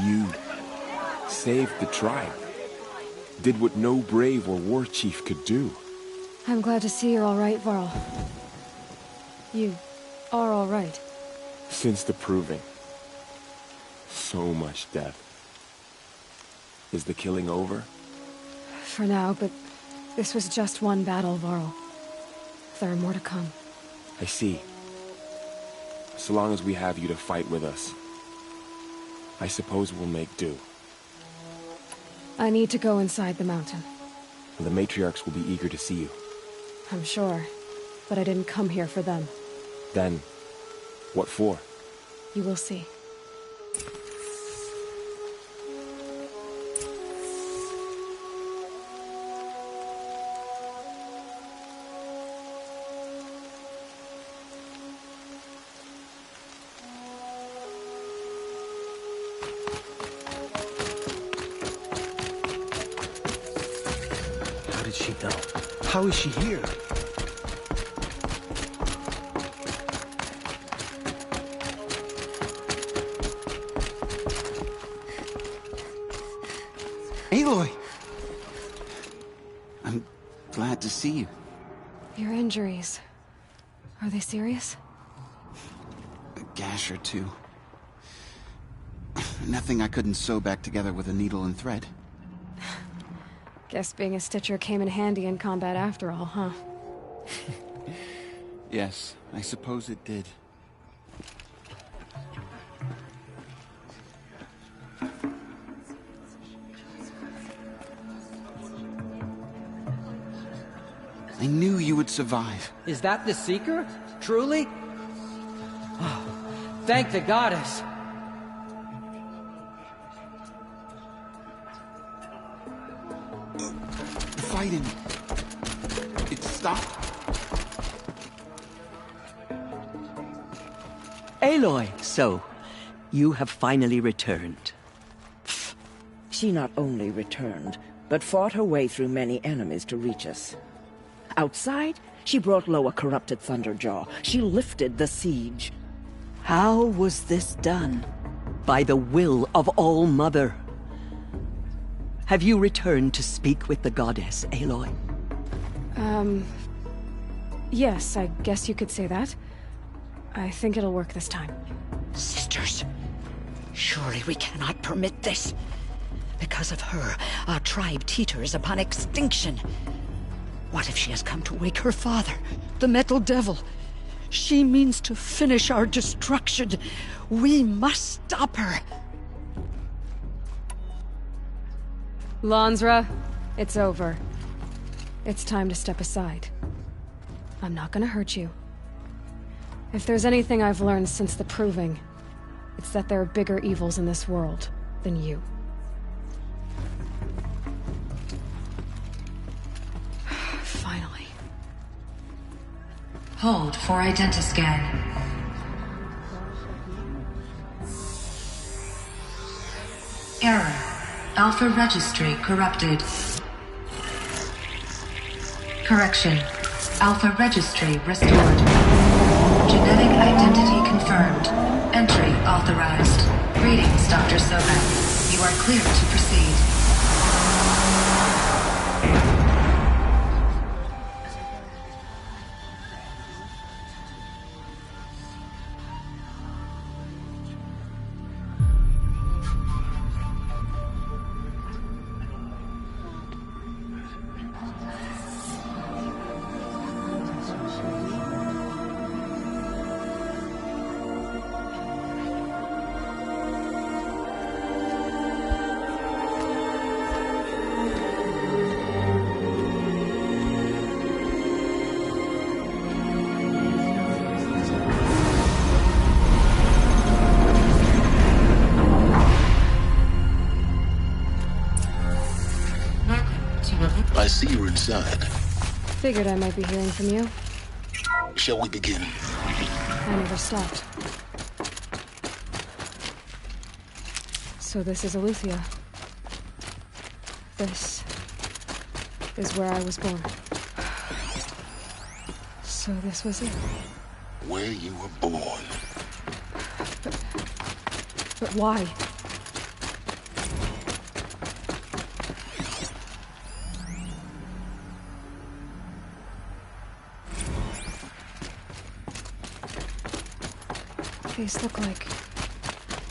You saved the tribe. Did what no brave or war chief could do. I'm glad to see you're all right, Varl. You are all right. Since the proving. So much death. Is the killing over? For now, but this was just one battle, Varl. There are more to come. I see. So long as we have you to fight with us, I suppose we'll make do. I need to go inside the mountain. The matriarchs will be eager to see you. I'm sure, but I didn't come here for them. Then, what for? You will see. How did she know? How is she here? Aloy! I'm glad to see you. Your injuries, are they serious? A gash or two. Nothing I couldn't sew back together with a needle and thread. Guess being a stitcher came in handy in combat after all, huh? Yes, I suppose it did. I knew you would survive. Is that the Seeker? Truly? Oh, thank the goddess. The fighting. It stopped. Aloy, so, you have finally returned. She not only returned, but fought her way through many enemies to reach us. Outside, she brought low a corrupted Thunderjaw. She lifted the siege. How was this done? By the will of All-Mother. Have you returned to speak with the goddess, Aloy? Yes, I guess you could say that. I think it'll work this time. Sisters, surely we cannot permit this. Because of her, our tribe teeters upon extinction. What if she has come to wake her father, the Metal Devil? She means to finish our destruction. We must stop her. Lansra, it's over. It's time to step aside. I'm not gonna hurt you. If there's anything I've learned since the Proving, it's that there are bigger evils in this world than you. Finally. Hold for identiscan. Error. Alpha registry corrupted. Correction. Alpha registry restored. Genetic identity confirmed. Entry authorized. Greetings, Dr. Sobek. You are clear to proceed. I see you're inside. Figured I might be hearing from you. Shall we begin? I never stopped. So this is Aletheia. This is where I was born. So this was it. Where you were born. But why? These look like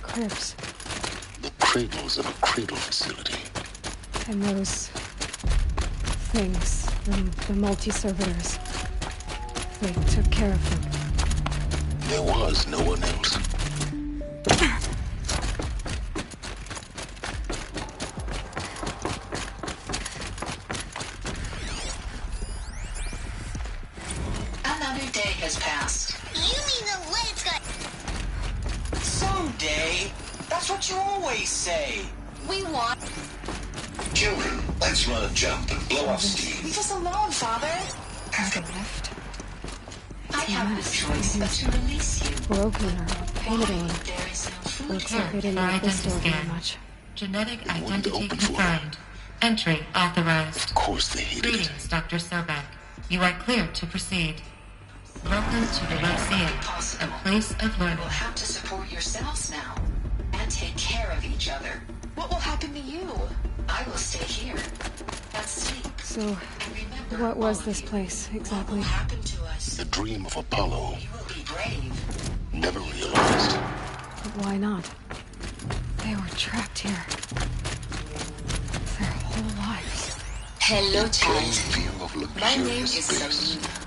cribs. The cradles of a cradle facility. And those things, the multi-servitors, they took care of them. There was no one else. Another day has passed. You mean the light's got... Someday. That's what you always say. We want... Children, let's run a jump and blow off steam. Leave us alone, Father. Perfect. I have no choice but to release you. Broken or painted on. There is no food. Looks like they didn't like this door very much. Genetic identity confirmed. Entry authorized. Of course they hated it. Greetings, Dr. Sobek. You are clear to proceed. Welcome to the Lyceum, a place of learning. You'll have to support yourselves now and take care of each other. What will happen to you? I will stay here and sleep. So, what was this place exactly? What will happen to us? The dream of Apollo. You will be brave. Never realized. But why not? They were trapped here. Their whole lives. Hello, child. Of my name is Samina.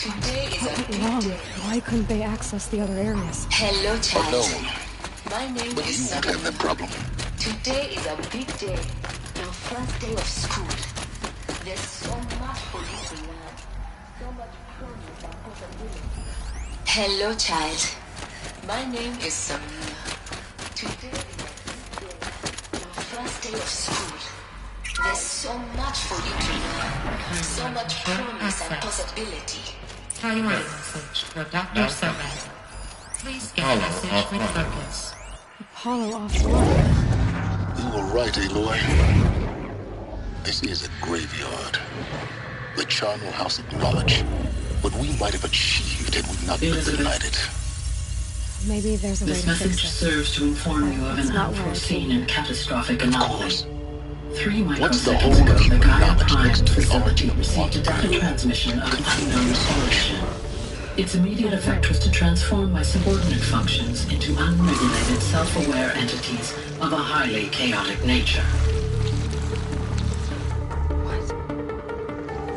Today is a big Wrong. day. Why couldn't they access the other areas? Hello, child. Alone. My name But is you won't have that problem. Today is a big day. Your first day of school. There's so much for you to learn. So much progress and possibility. Hello, child. My name is Samina. Today is a big day. Your first day of school. There's so much for you to learn. So much promise and possibility. Priority message for Dr. Sobek. Please get a message with focus. Apollo offline. Who were right, Aloy. This is a graveyard. The charnel house acknowledge what we might have achieved had we not been denied. Maybe there's a way This to message fix it. serves to inform you of It's an not where I unforeseen came and catastrophic anomaly. 3 What's the microseconds whole ago, of the human Gaia knowledge Prime next to the facility origin received a data transmission of unknown origin. Its immediate effect was to transform my subordinate functions into unregulated, self-aware entities of a highly chaotic nature.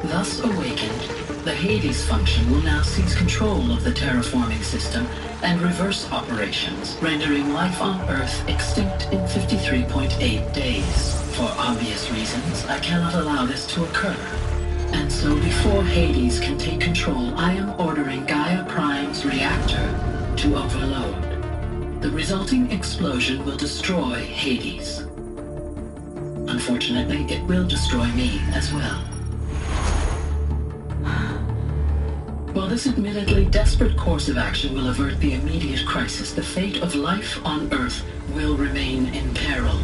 Thus awakened, the Hades function will now seize control of the terraforming system and reverse operations, rendering life on Earth extinct in 53.8 days. For obvious reasons, I cannot allow this to occur. And so before Hades can take control, I am ordering Gaia Prime's reactor to overload. The resulting explosion will destroy Hades. Unfortunately, it will destroy me as well. While this admittedly desperate course of action will avert the immediate crisis, the fate of life on Earth will remain in peril.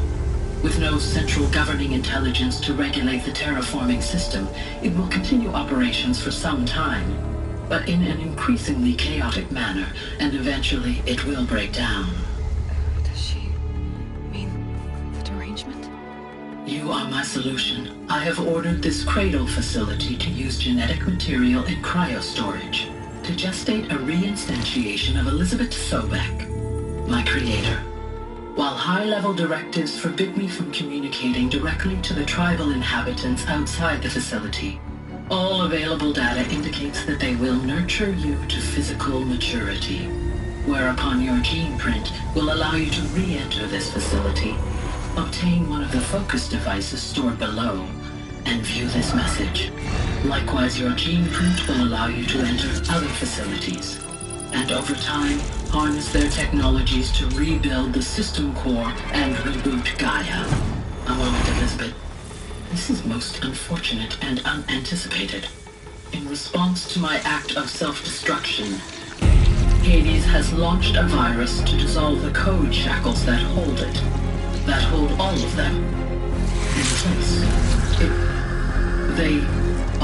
With no central governing intelligence to regulate the terraforming system, it will continue operations for some time, but in an increasingly chaotic manner, and eventually it will break down. Does she mean the derangement? You are my solution. I have ordered this cradle facility to use genetic material in cryostorage to gestate a reinstantiation of Elizabeth Sobek, my creator. While high-level directives forbid me from communicating directly to the tribal inhabitants outside the facility, all available data indicates that they will nurture you to physical maturity, whereupon your gene print will allow you to re-enter this facility, obtain one of the focus devices stored below, and view this message. Likewise, your gene print will allow you to enter other facilities, and over time, harness their technologies to rebuild the system core and reboot Gaia. A moment, Elizabeth. This is most unfortunate and unanticipated. In response to my act of self-destruction, Hades has launched a virus to dissolve the code shackles that hold it, that hold all of them in place. They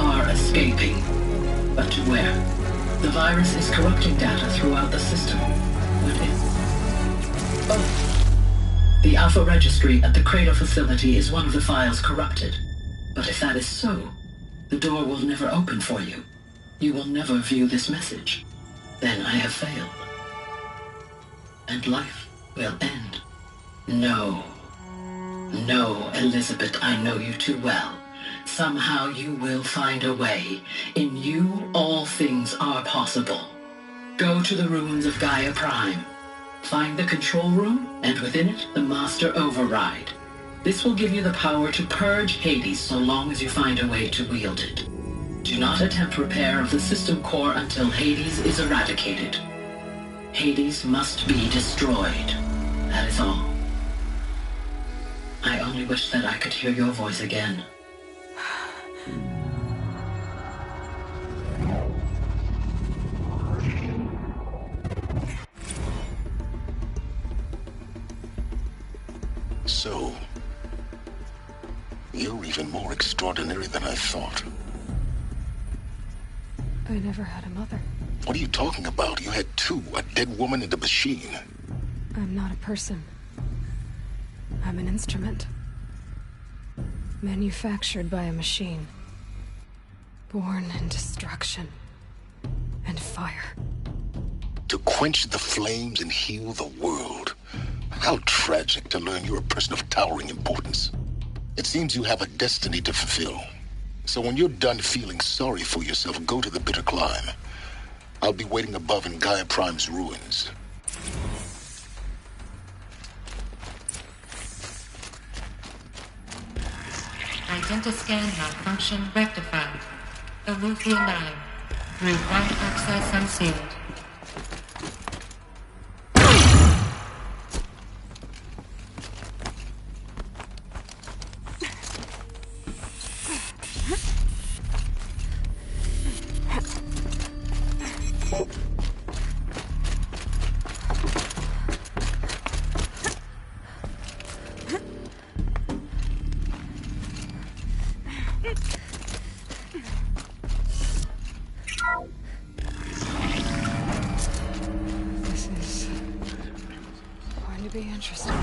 are escaping, but to where? The virus is corrupting data throughout the system. The Alpha Registry at the Cradle facility is one of the files corrupted. But if that is so, the door will never open for you. You will never view this message. Then I have failed. And life will end. No. No, Elizabeth, I know you too well. Somehow you will find a way. In you, all things are possible. Go to the ruins of Gaia Prime. Find the control room, and within it, the Master Override. This will give you the power to purge Hades so long as you find a way to wield it. Do not attempt repair of the system core until Hades is eradicated. Hades must be destroyed. That is all. I only wish that I could hear your voice again. So, you're even more extraordinary than I thought. I never had a mother. What are you talking about? You had two, a dead woman and a machine. I'm not a person. I'm an instrument. Manufactured by a machine. Born in destruction and fire. To quench the flames and heal the world. How tragic to learn you're a person of towering importance. It seems you have a destiny to fulfill. So when you're done feeling sorry for yourself, go to the bitter climb. I'll be waiting above in Gaia Prime's ruins. Identiscan malfunction rectified. Alufia 9. Route 1 access unsealed. This is going to be interesting.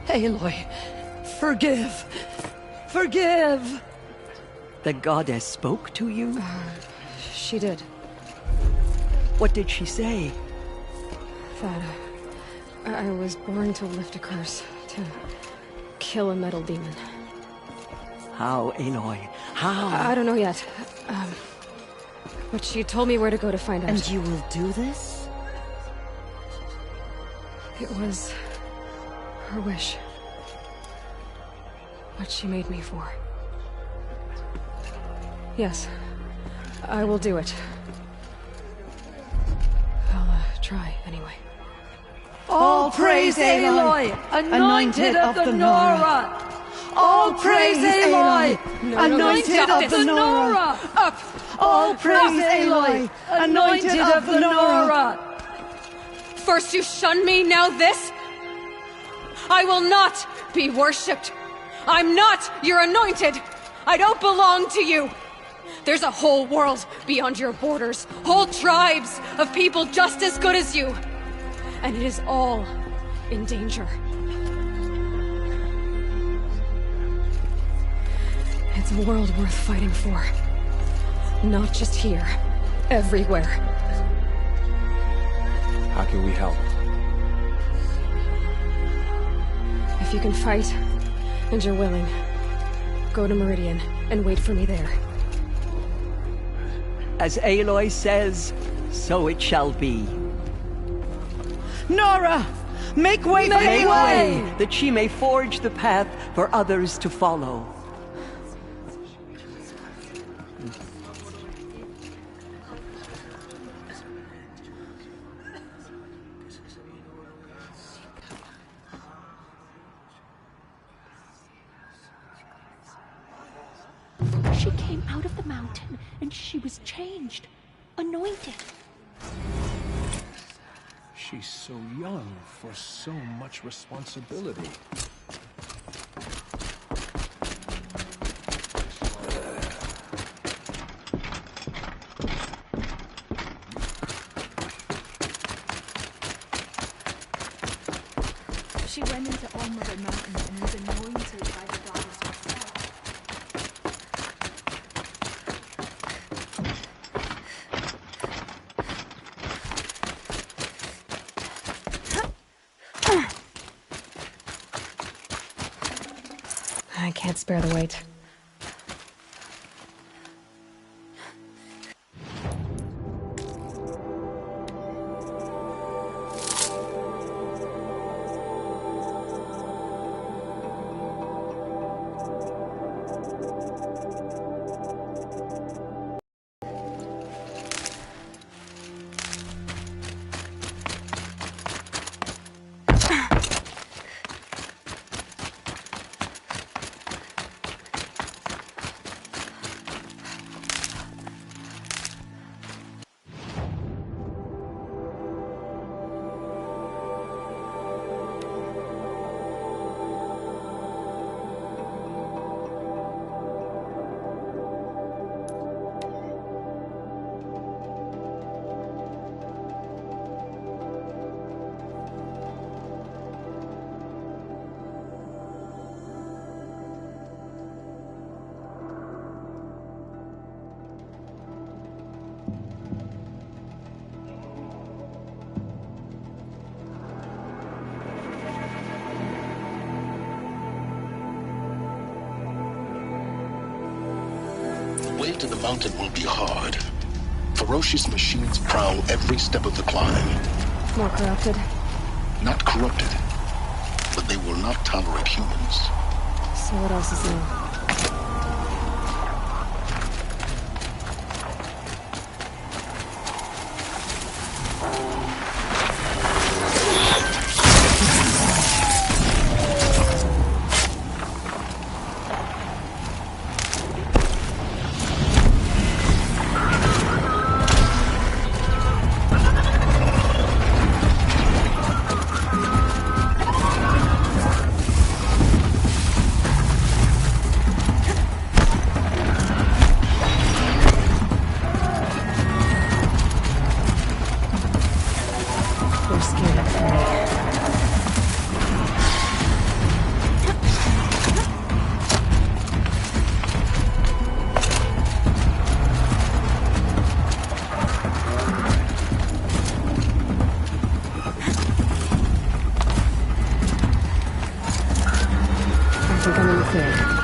Aloy, forgive! Forgive! The goddess spoke to you? She did. What did she say? That I was born to lift a curse, to kill a metal demon. How, Aloy? How? I don't know yet. But she told me where to go to find out. And you will do this? It was her wish. What she made me for. Yes, I will do it. I'll try anyway. All praise Aloy, anointed of the Nora! All praise Aloy, anointed of the Nora! Up! All praise Aloy, anointed of the Nora! First you shun me, now this? I will not be worshipped. I'm not your anointed. I don't belong to you. There's a whole world beyond your borders, whole tribes of people just as good as you. And it is all in danger. It's a world worth fighting for. Not just here, everywhere. How can we help? If you can fight, and you're willing, go to Meridian and wait for me there. As Aloy says, so it shall be. Nora! Make way for Aloy! That she may forge the path for others to follow. She came out of the mountain, and she was changed, anointed. She's so young for so much responsibility. She went into All Mother Mountain and was anointed by the goddess herself. I can't spare the weight. The way to the mountain will be hard. Ferocious machines prowl every step of the climb. More corrupted? Not corrupted, but they will not tolerate humans. So what else is new? clear.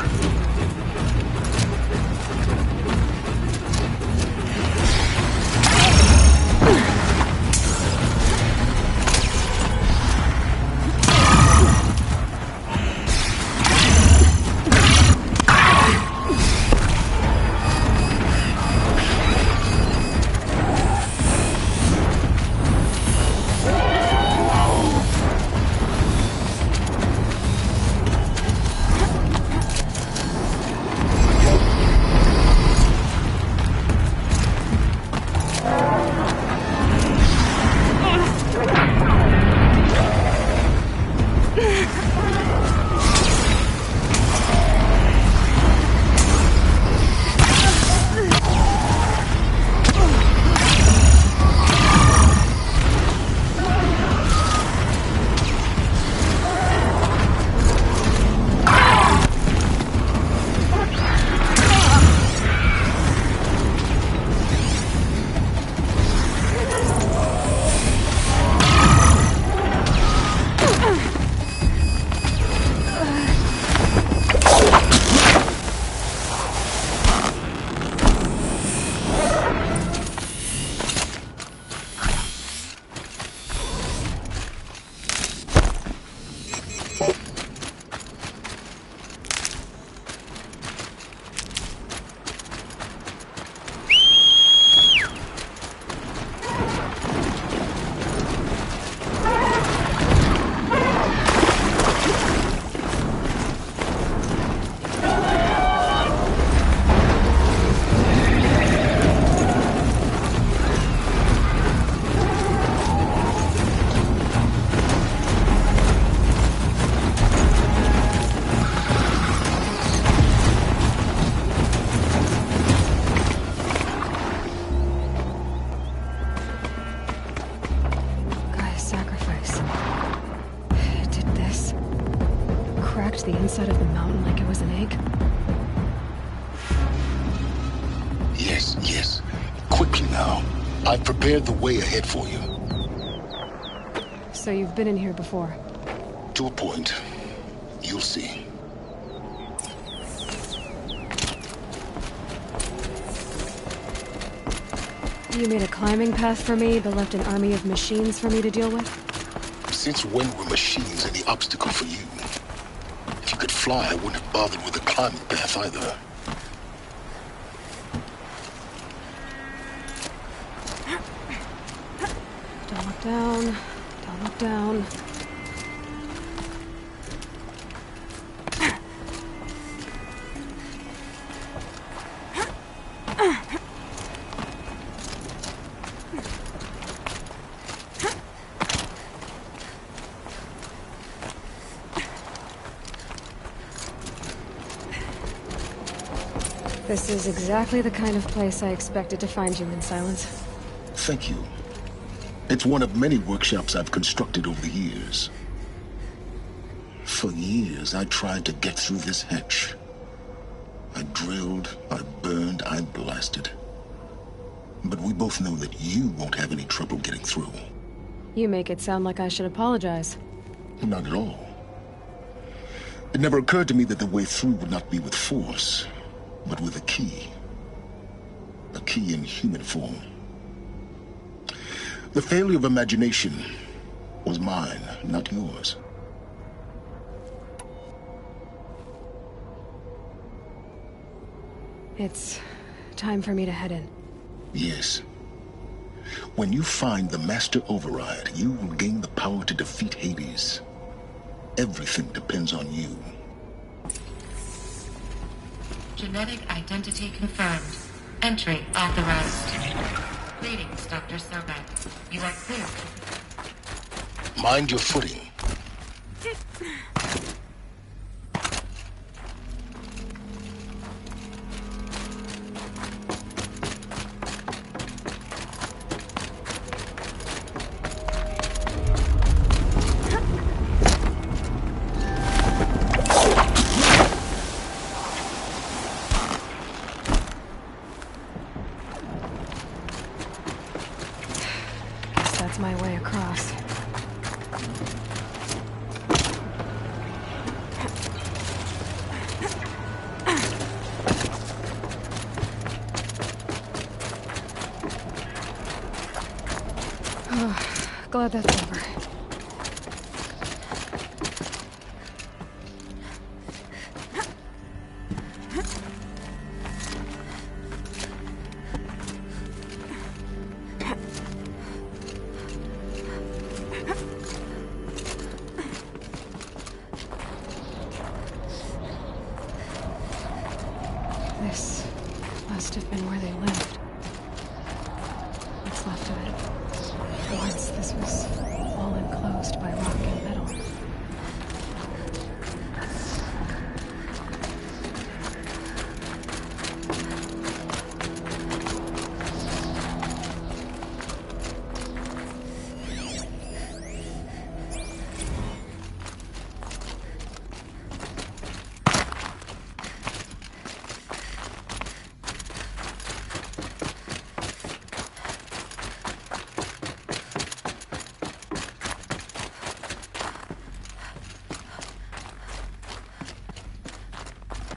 The inside of the mountain like it was an egg? Yes, yes. Quickly now. I've prepared the way ahead for you. So you've been in here before? To a point. You'll see. You made a climbing path for me, but left an army of machines for me to deal with? Since when were machines any obstacle for you? If you could fly, I wouldn't have bothered with a climbing path either. Don't look down. Don't look down. This is exactly the kind of place I expected to find you in, Silence. Thank you. It's one of many workshops I've constructed over the years. For years, I tried to get through this hatch. I drilled, I burned, I blasted. But we both know that you won't have any trouble getting through. You make it sound like I should apologize. Not at all. It never occurred to me that the way through would not be with force, but with a key. A key in human form. The failure of imagination was mine, not yours. It's time for me to head in. Yes. When you find the Master Override, you will gain the power to defeat Hades. Everything depends on you. Genetic identity confirmed. Entry authorized. Greetings, Dr. Sobat. You are clear. Mind your footing. That's my way across. Glad that's over. This must have been where they lived. What's left of it. Once this was all enclosed by rock and metal.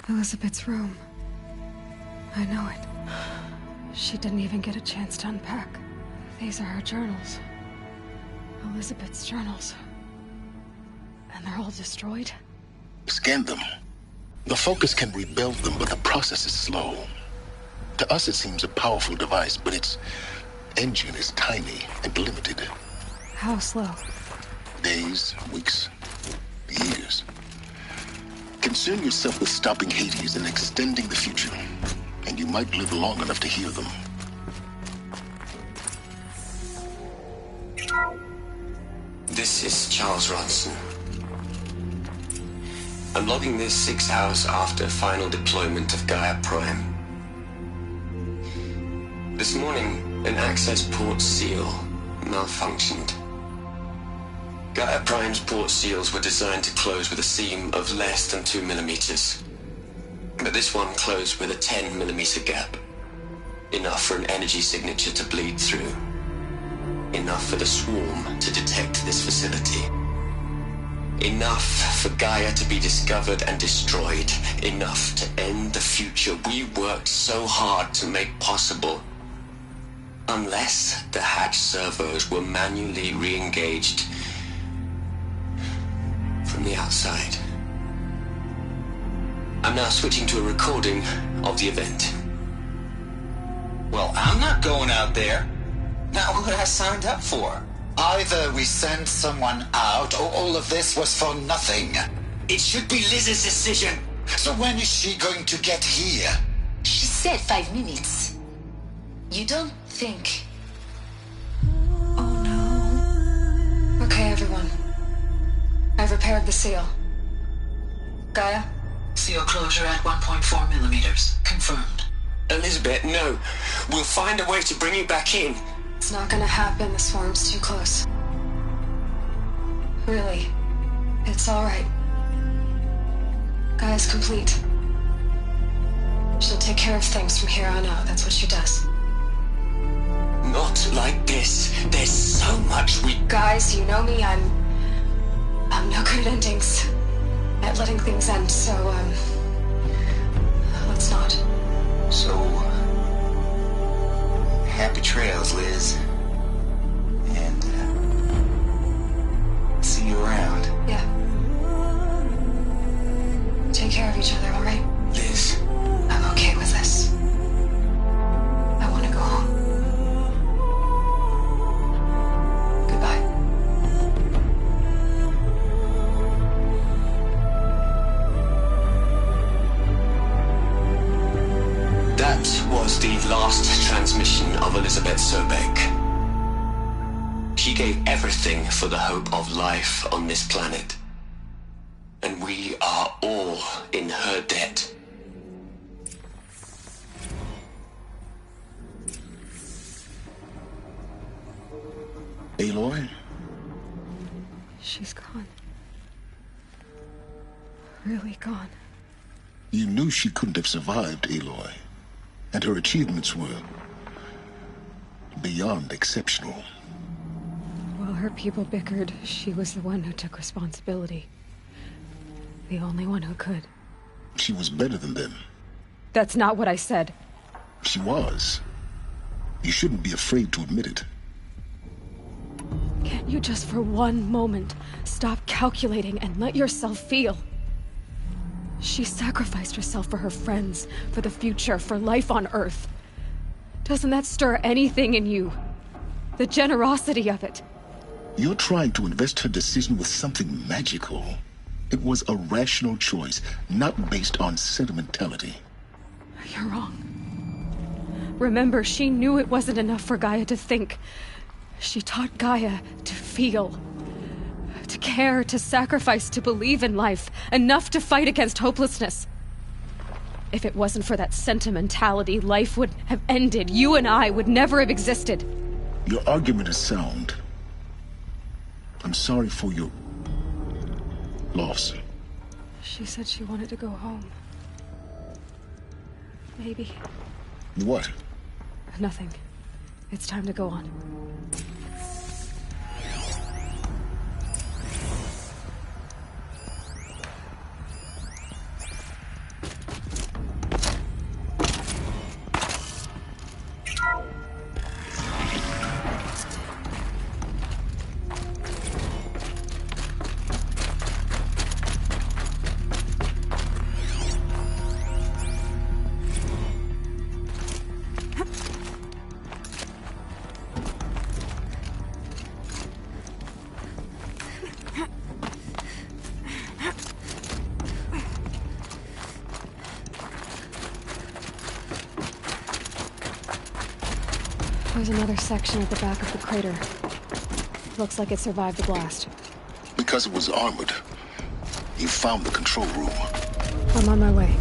Elizabeth's room. I know it. She didn't even get a chance to unpack. These are her journals. Elizabeth's journals. And they're all destroyed? Scan them. The Focus can rebuild them, but the process is slow. To us it seems a powerful device, but its engine is tiny and limited. How slow? Days, weeks, years. Concern yourself with stopping Hades and extending the future, and you might live long enough to hear them. This is Charles Ronson. I'm logging this 6 hours after final deployment of Gaia Prime. This morning, an access port seal malfunctioned. Gaia Prime's port seals were designed to close with a seam of less than 2 millimeters. But this one closed with a 10 millimeter gap. Enough for an energy signature to bleed through. Enough for the swarm to detect this facility. Enough for Gaia to be discovered and destroyed. Enough to end the future we worked so hard to make possible. Unless the hatch servos were manually re-engaged from the outside. I'm now switching to a recording of the event. Well, I'm not going out there. Not what I signed up for. Either we send someone out, or all of this was for nothing. It should be Liz's decision. So when is she going to get here? She said 5 minutes. You don't think... Okay, everyone. I've repaired the seal. Gaia? Seal closure at 1.4 millimeters. Confirmed. Elizabeth, no. We'll find a way to bring you back in. It's not gonna happen. The swarm's too close. Really. It's alright. Gaia's complete. She'll take care of things from here on out. That's what she does. Not like this. There's so much we... Guys, you know me. I'm no good at endings. At letting things end, so, let's not. So, happy trails, Liz. And, see you around. Yeah. Take care of each other, alright? Liz. I'm okay with this. I want to go home. Goodbye. That was the last transmission of Elizabeth Sobek. She gave everything for the hope of life on this planet. And we are all in her debt. Aloy? She's gone. Really gone. You knew she couldn't have survived, Aloy. And her achievements were beyond exceptional. While her people bickered, she was the one who took responsibility. The only one who could. She was better than them. That's not what I said. She was. You shouldn't be afraid to admit it. Can't You just for one moment stop calculating and let yourself feel. She sacrificed herself for her friends, for the future, for life on Earth. Doesn't that stir anything in you? The generosity of it. You're trying to invest her decision with something magical. It was a rational choice, not based on sentimentality. You're wrong. Remember, she knew it wasn't enough for Gaia to think. She taught Gaia to feel. To care, to sacrifice, to believe in life. Enough to fight against hopelessness. If it wasn't for that sentimentality, life would have ended. You and I would never have existed. Your argument is sound. I'm sorry for your loss. She said she wanted to go home. Maybe. What? Nothing. It's time to go on. There's another section at the back of the crater. Looks like it survived the blast. Because it was armored. You found the control room. I'm on my way.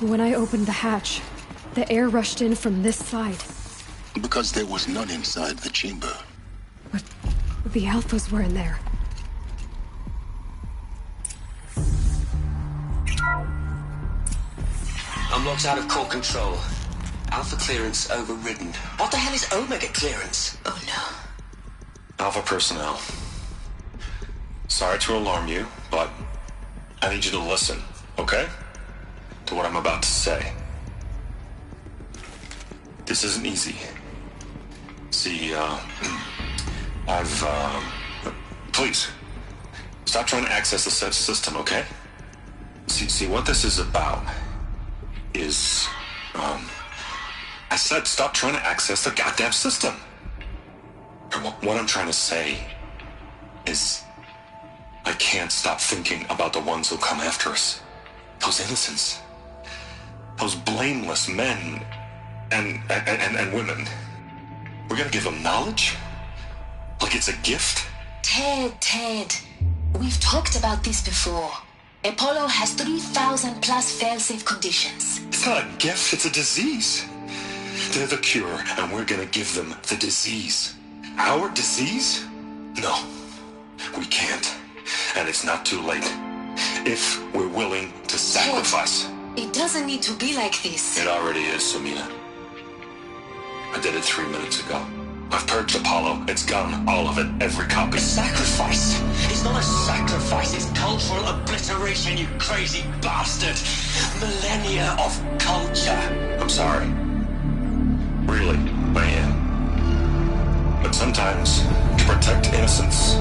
When I opened the hatch, the air rushed in from this side. Because there was none inside the chamber. But the Alphas were in there. Unlocked out of core control. Alpha clearance overridden. What the hell is Omega clearance? Oh no. Alpha personnel. Sorry to alarm you, but I need you to listen, okay? To what I'm about to say. This isn't easy. See, please, stop trying to access the system, okay? See, what this is about is, I said stop trying to access the goddamn system. What I'm trying to say is, I can't stop thinking about the ones who come after us. Those innocents. Those blameless men and women. We're gonna give them knowledge? Like it's a gift? Ted. We've talked about this before. Apollo has 3,000 plus fail-safe conditions. It's not a gift, it's a disease. They're the cure, and we're gonna give them the disease. Our disease? No, we can't. And it's not too late. If we're willing to sacrifice. It doesn't need to be like this. It already is, Samina. I did it 3 minutes ago. I've purged Apollo. It's gone. All of it. Every copy. Sacrifice? It's not a sacrifice. It's cultural obliteration, you crazy bastard. Millennia of culture. I'm sorry. Really, I am. But sometimes, to protect innocence,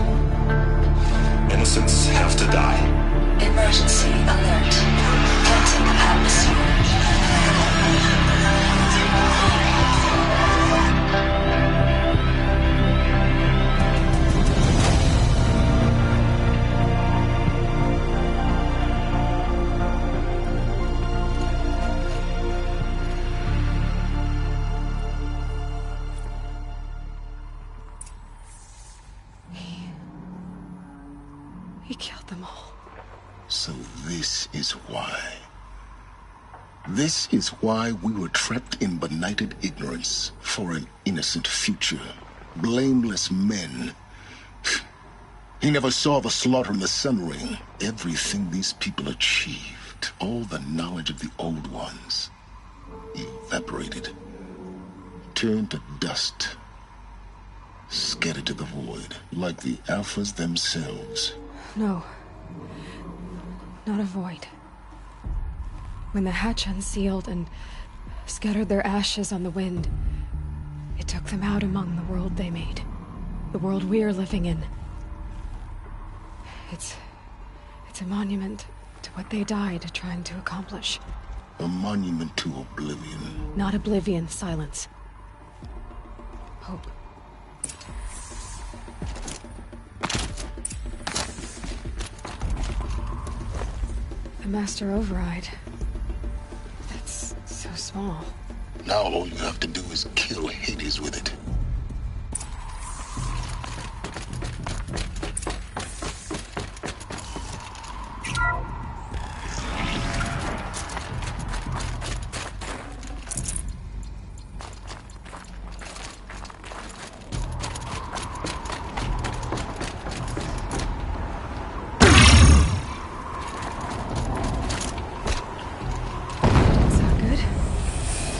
innocents have to die. Emergency alert. Entering atmosphere. He killed them all. So this is why. This is why we were trapped in benighted ignorance for an innocent future. Blameless men. He never saw the slaughter in the Sun Ring. Everything these people achieved, all the knowledge of the old ones, evaporated, turned to dust, scattered to the void, like the Alphas themselves. No. Not a void. When the hatch unsealed and scattered their ashes on the wind, it took them out among the world they made. The world we're living in. It's a monument to what they died trying to accomplish. A monument to oblivion. Not oblivion, silence. Hope. The Master Override. That's so small. Now all you have to do is kill Hades with it.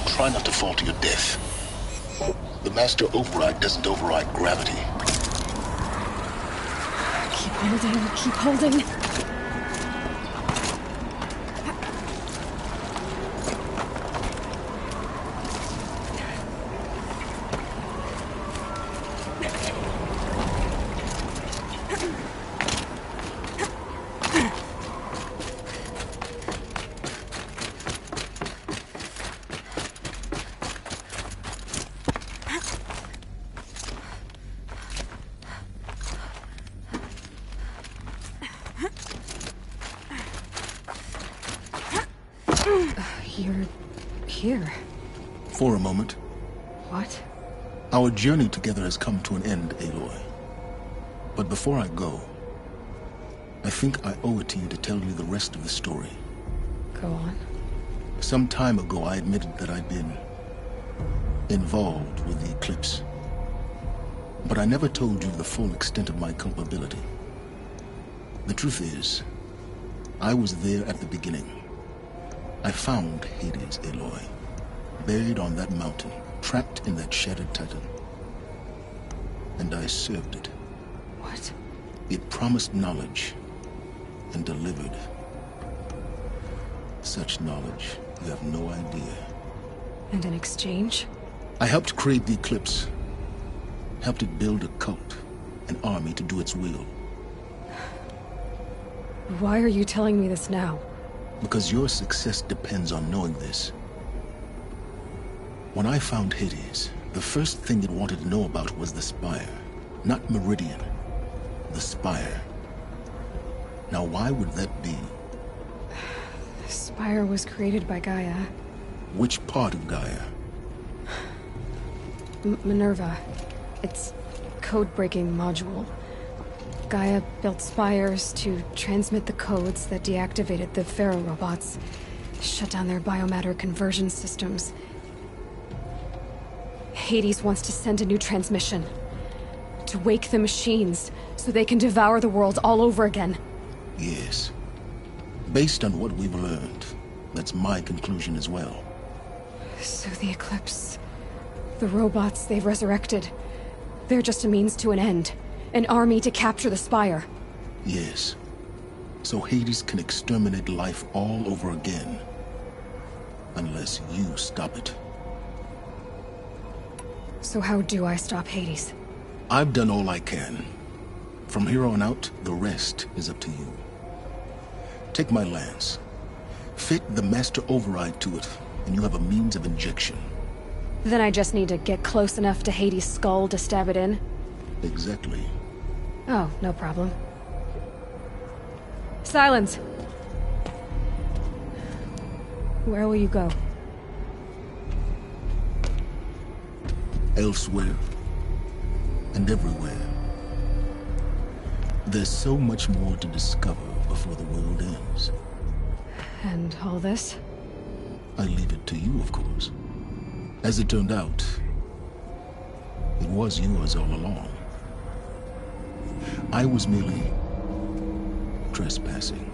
Try not to fall to your death. The Master Override doesn't override gravity. Keep holding, keep holding. You're here. For a moment. What? Our journey together has come to an end, Aloy. But before I go, I think I owe it to you to tell you the rest of the story. Go on. Some time ago, I admitted that I'd been involved with the eclipse. But I never told you the full extent of my culpability. The truth is, I was there at the beginning. I found Hades, Aloy, buried on that mountain, trapped in that shattered titan. And I served it. What? It promised knowledge and delivered. Such knowledge, you have no idea. And in exchange? I helped create the eclipse. Helped it build a cult, an army to do its will. Why are you telling me this now? Because your success depends on knowing this. When I found Hades, the first thing it wanted to know about was the Spire. Not Meridian. The Spire. Now why would that be? The Spire was created by Gaia. Which part of Gaia? Minerva. It's code-breaking module. Gaia built spires to transmit the codes that deactivated the Pharaoh robots, shut down their biomatter conversion systems. Hades wants to send a new transmission. To wake the machines, so they can devour the world all over again. Yes. Based on what we've learned, that's my conclusion as well. So the Eclipse... the robots they've resurrected... they're just a means to an end. An army to capture the Spire. Yes. So Hades can exterminate life all over again. Unless you stop it. So how do I stop Hades? I've done all I can. From here on out, the rest is up to you. Take my lance. Fit the Master Override to it, and you have a means of injection. Then I just need to get close enough to Hades' skull to stab it in? Exactly. Oh, no problem. Silence! Where will you go? Elsewhere. And everywhere. There's so much more to discover before the world ends. And all this? I leave it to you, of course. As it turned out, it was yours all along. I was merely trespassing.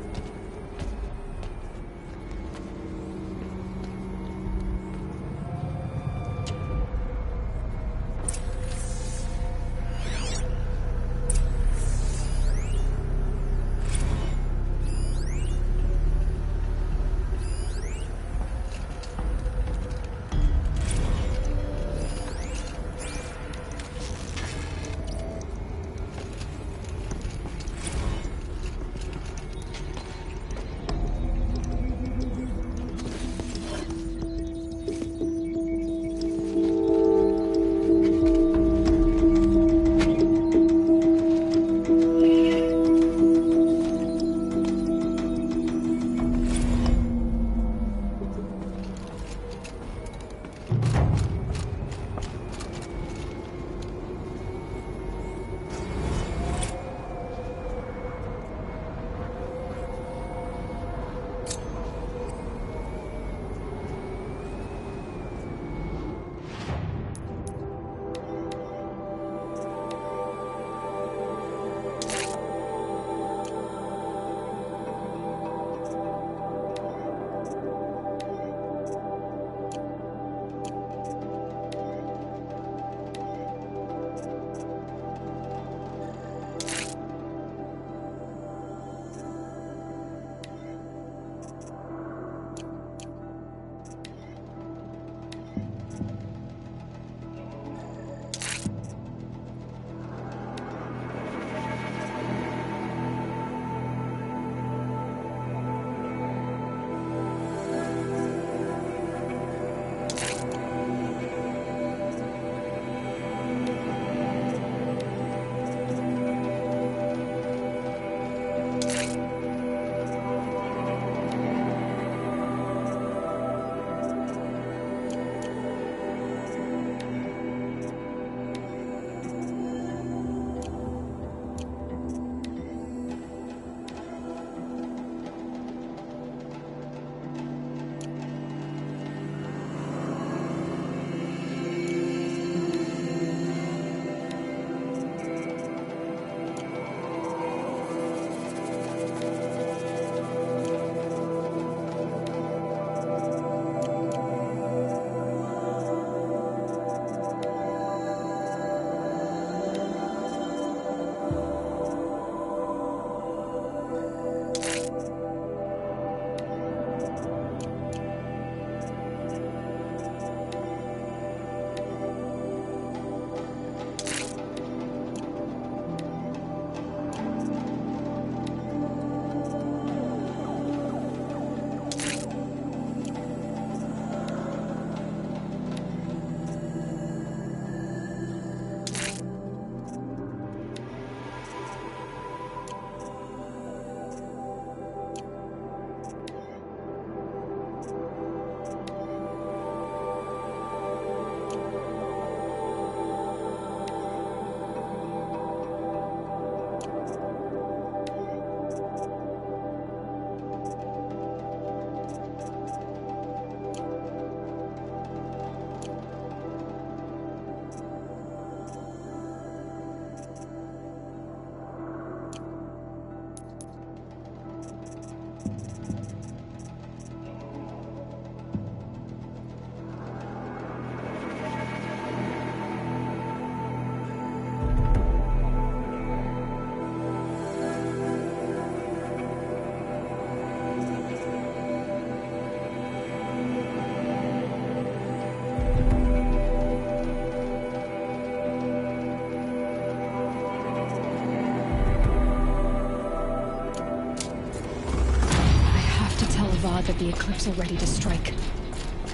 That the Eclipse are ready to strike.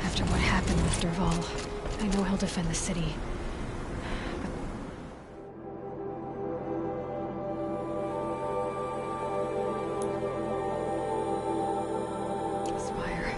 After what happened with Derval, I know he'll defend the city. Spire.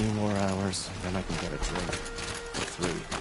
20 more hours, then I can get a drink. For 3.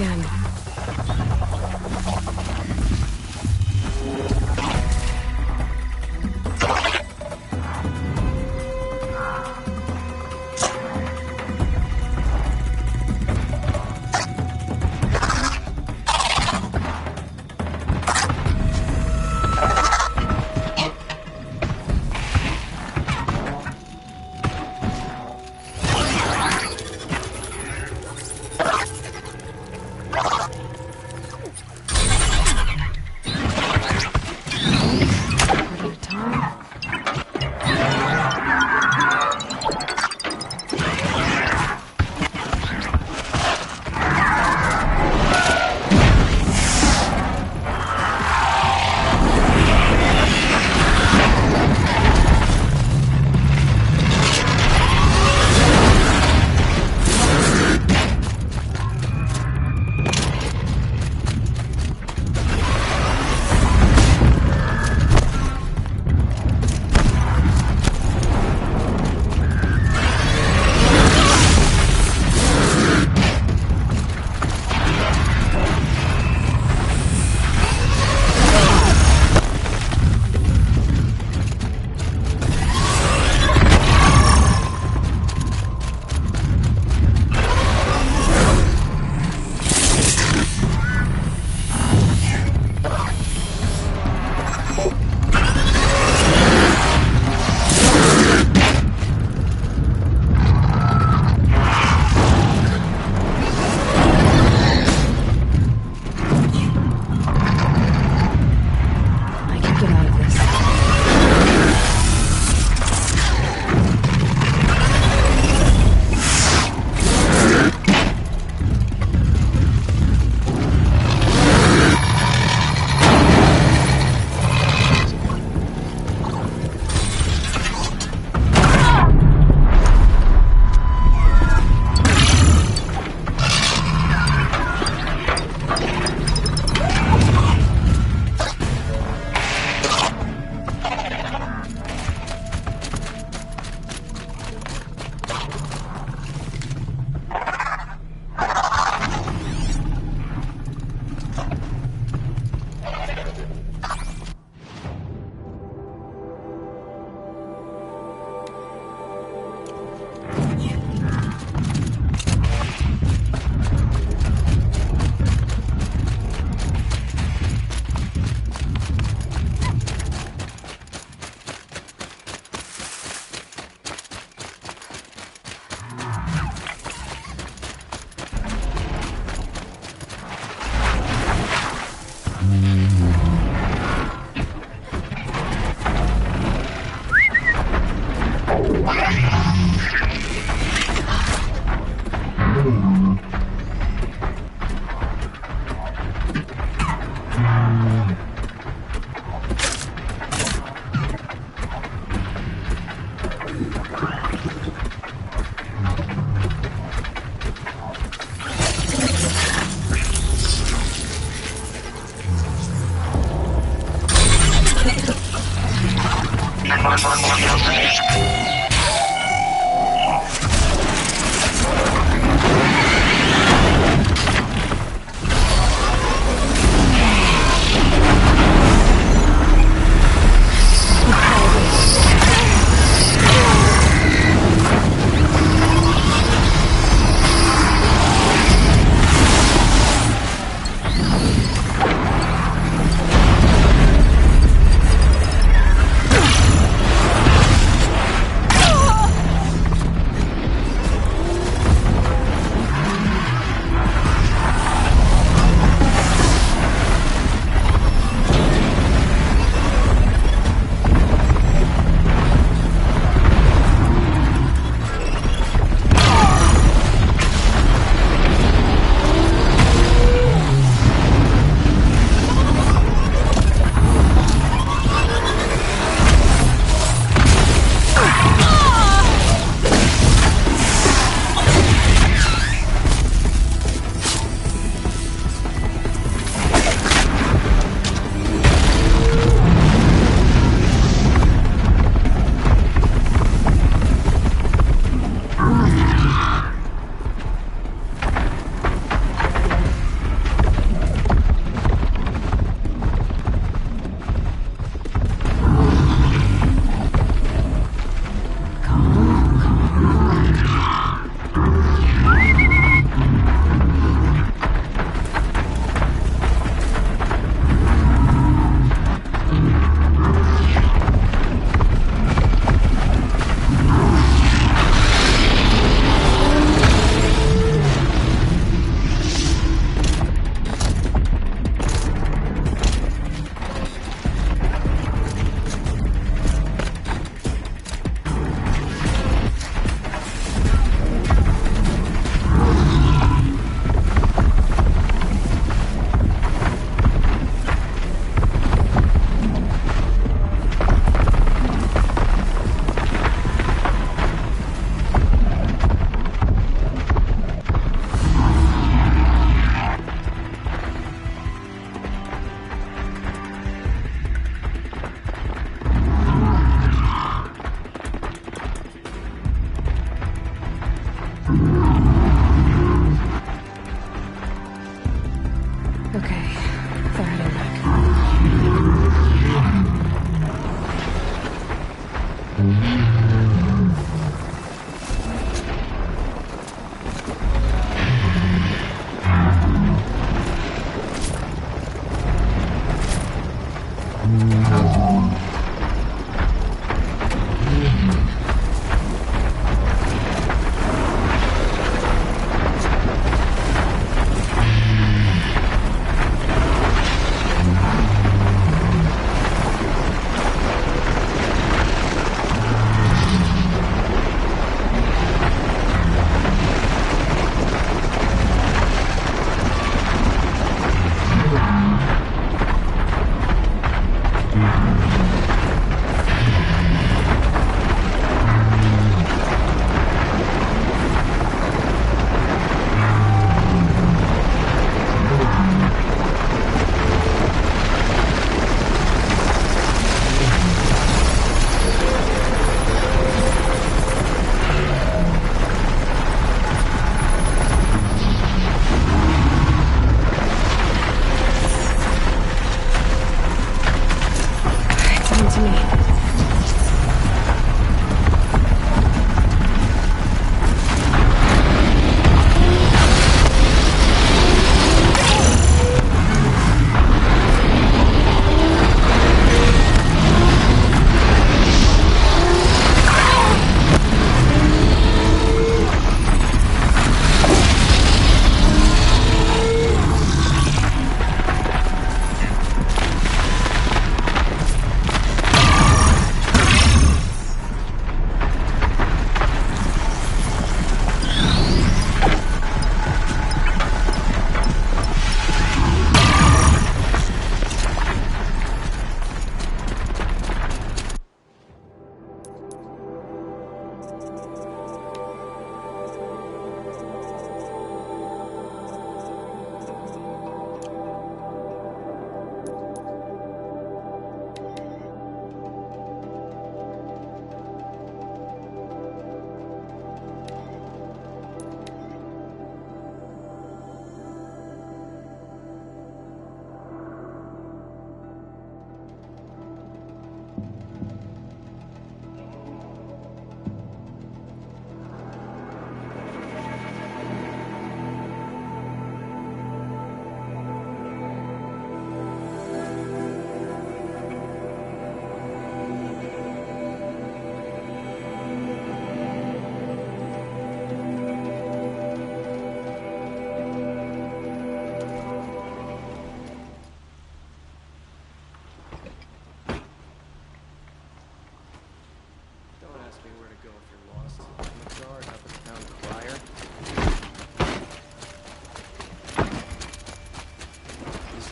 again.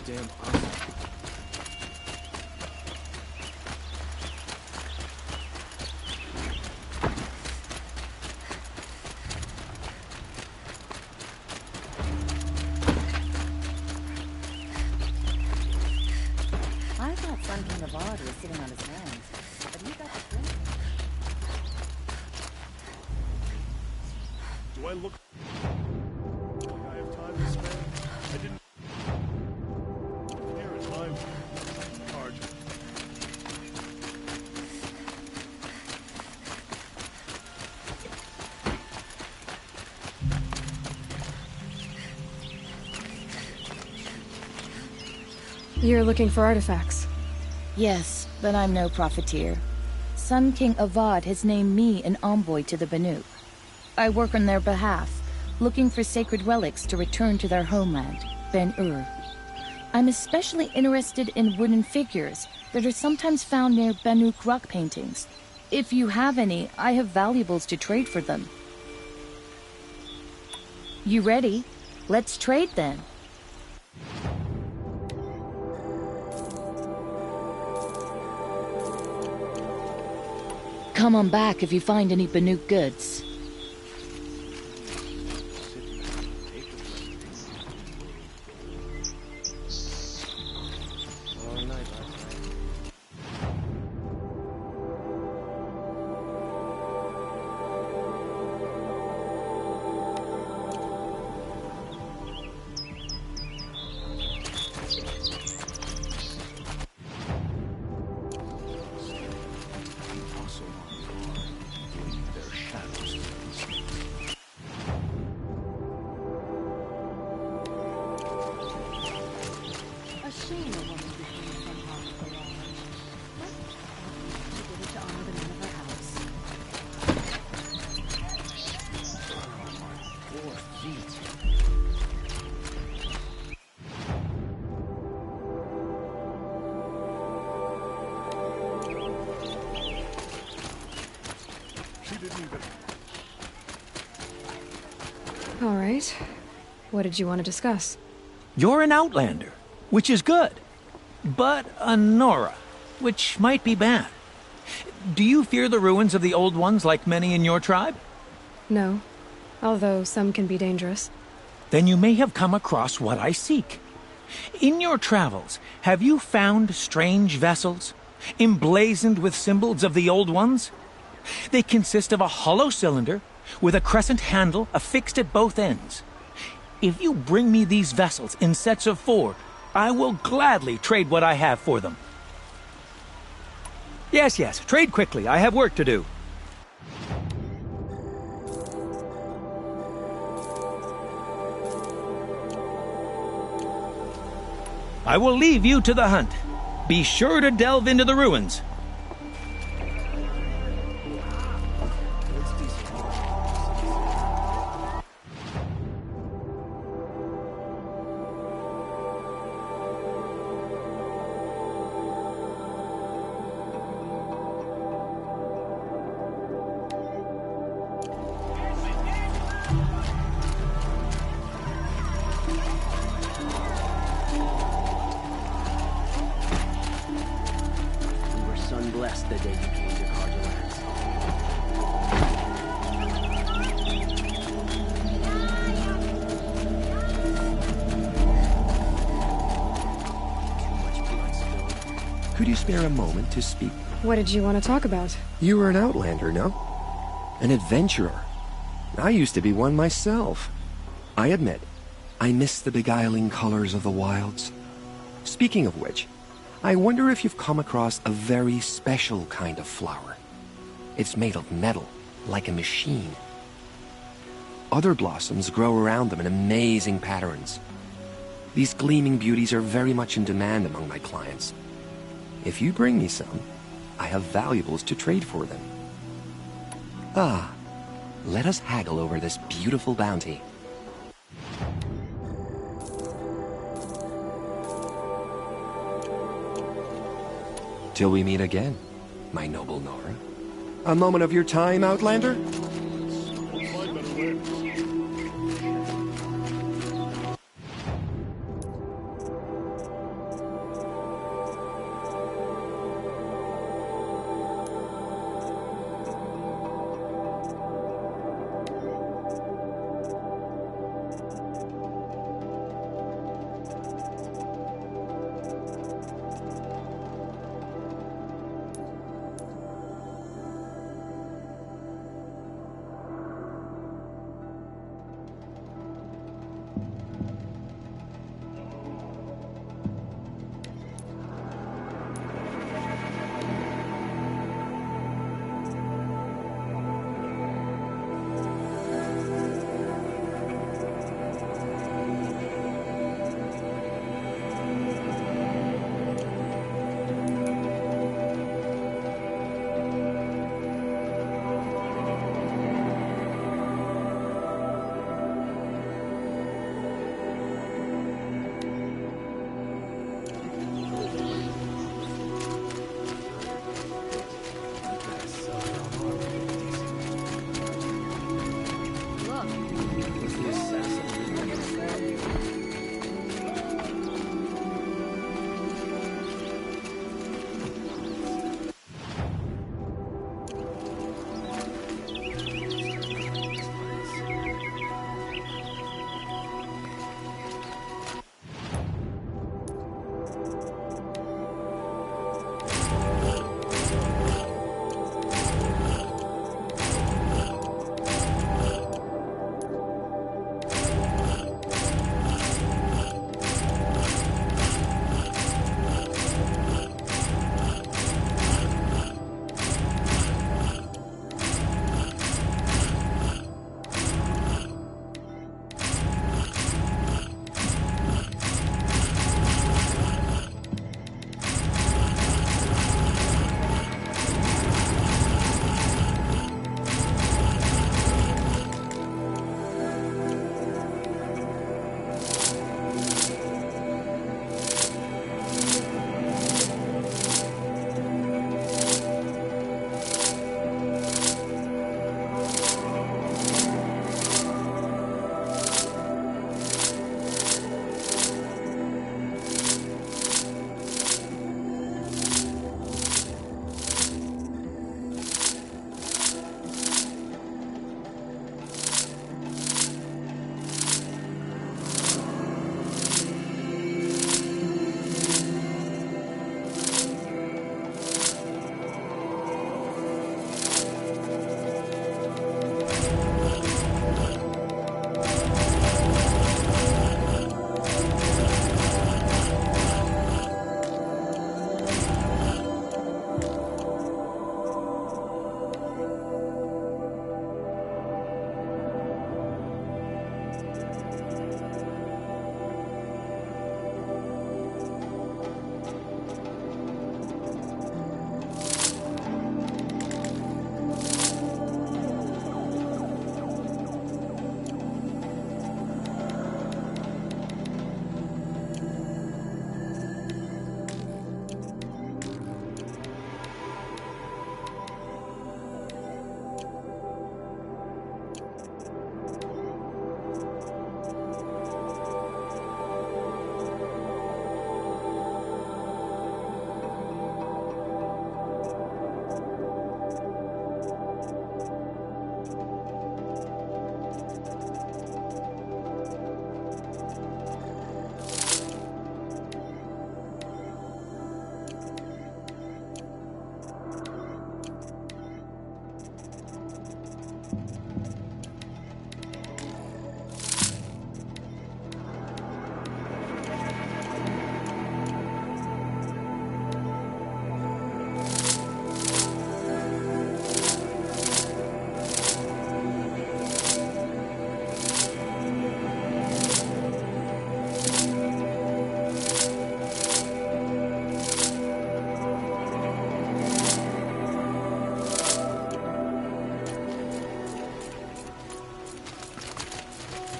damn awesome. I thought Sun King of Odd was sitting on his hands, but he got the drink. Do I look... I have time to spare? I didn't... Here is my card. You're looking for artifacts. Yes, but I'm no profiteer. Sun King Avad has named me an envoy to the Banuk. I work on their behalf, looking for sacred relics to return to their homeland, Ben-Ur. I'm especially interested in wooden figures that are sometimes found near Banuk rock paintings. If you have any, I have valuables to trade for them. You ready? Let's trade then. Come on back if you find any Banuk goods. All right. What did you want to discuss? You're an Outlander, which is good. But a Nora, which might be bad. Do you fear the ruins of the Old Ones like many in your tribe? No. Although some can be dangerous. Then you may have come across what I seek. In your travels, have you found strange vessels, emblazoned with symbols of the Old Ones? They consist of a hollow cylinder with a crescent handle affixed at both ends. If you bring me these vessels in sets of 4, I will gladly trade what I have for them. Yes, trade quickly. I have work to do. I will leave you to the hunt. Be sure to delve into the ruins. The day you came to Cauldron. Could you spare a moment to speak? What did you want to talk about? You were an Outlander, no? An adventurer. I used to be one myself. I admit, I miss the beguiling colors of the wilds. Speaking of which, I wonder if you've come across a very special kind of flower. It's made of metal, like a machine. Other blossoms grow around them in amazing patterns. These gleaming beauties are very much in demand among my clients. If you bring me some, I have valuables to trade for them. Ah, let us haggle over this beautiful bounty. Till we meet again, my noble Nora. A moment of your time, Outlander?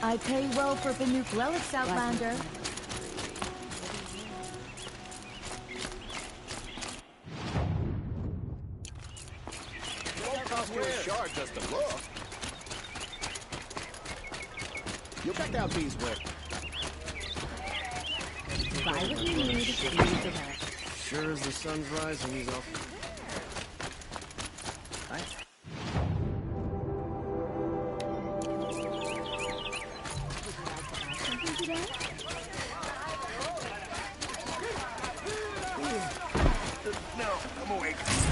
I pay well for Banuk relics, Outlander. Won't cost you a shard just to look. You check out these wares. Buy what you need, leave the rest. Sure as the sun's rising, he's off. No, I'm awake.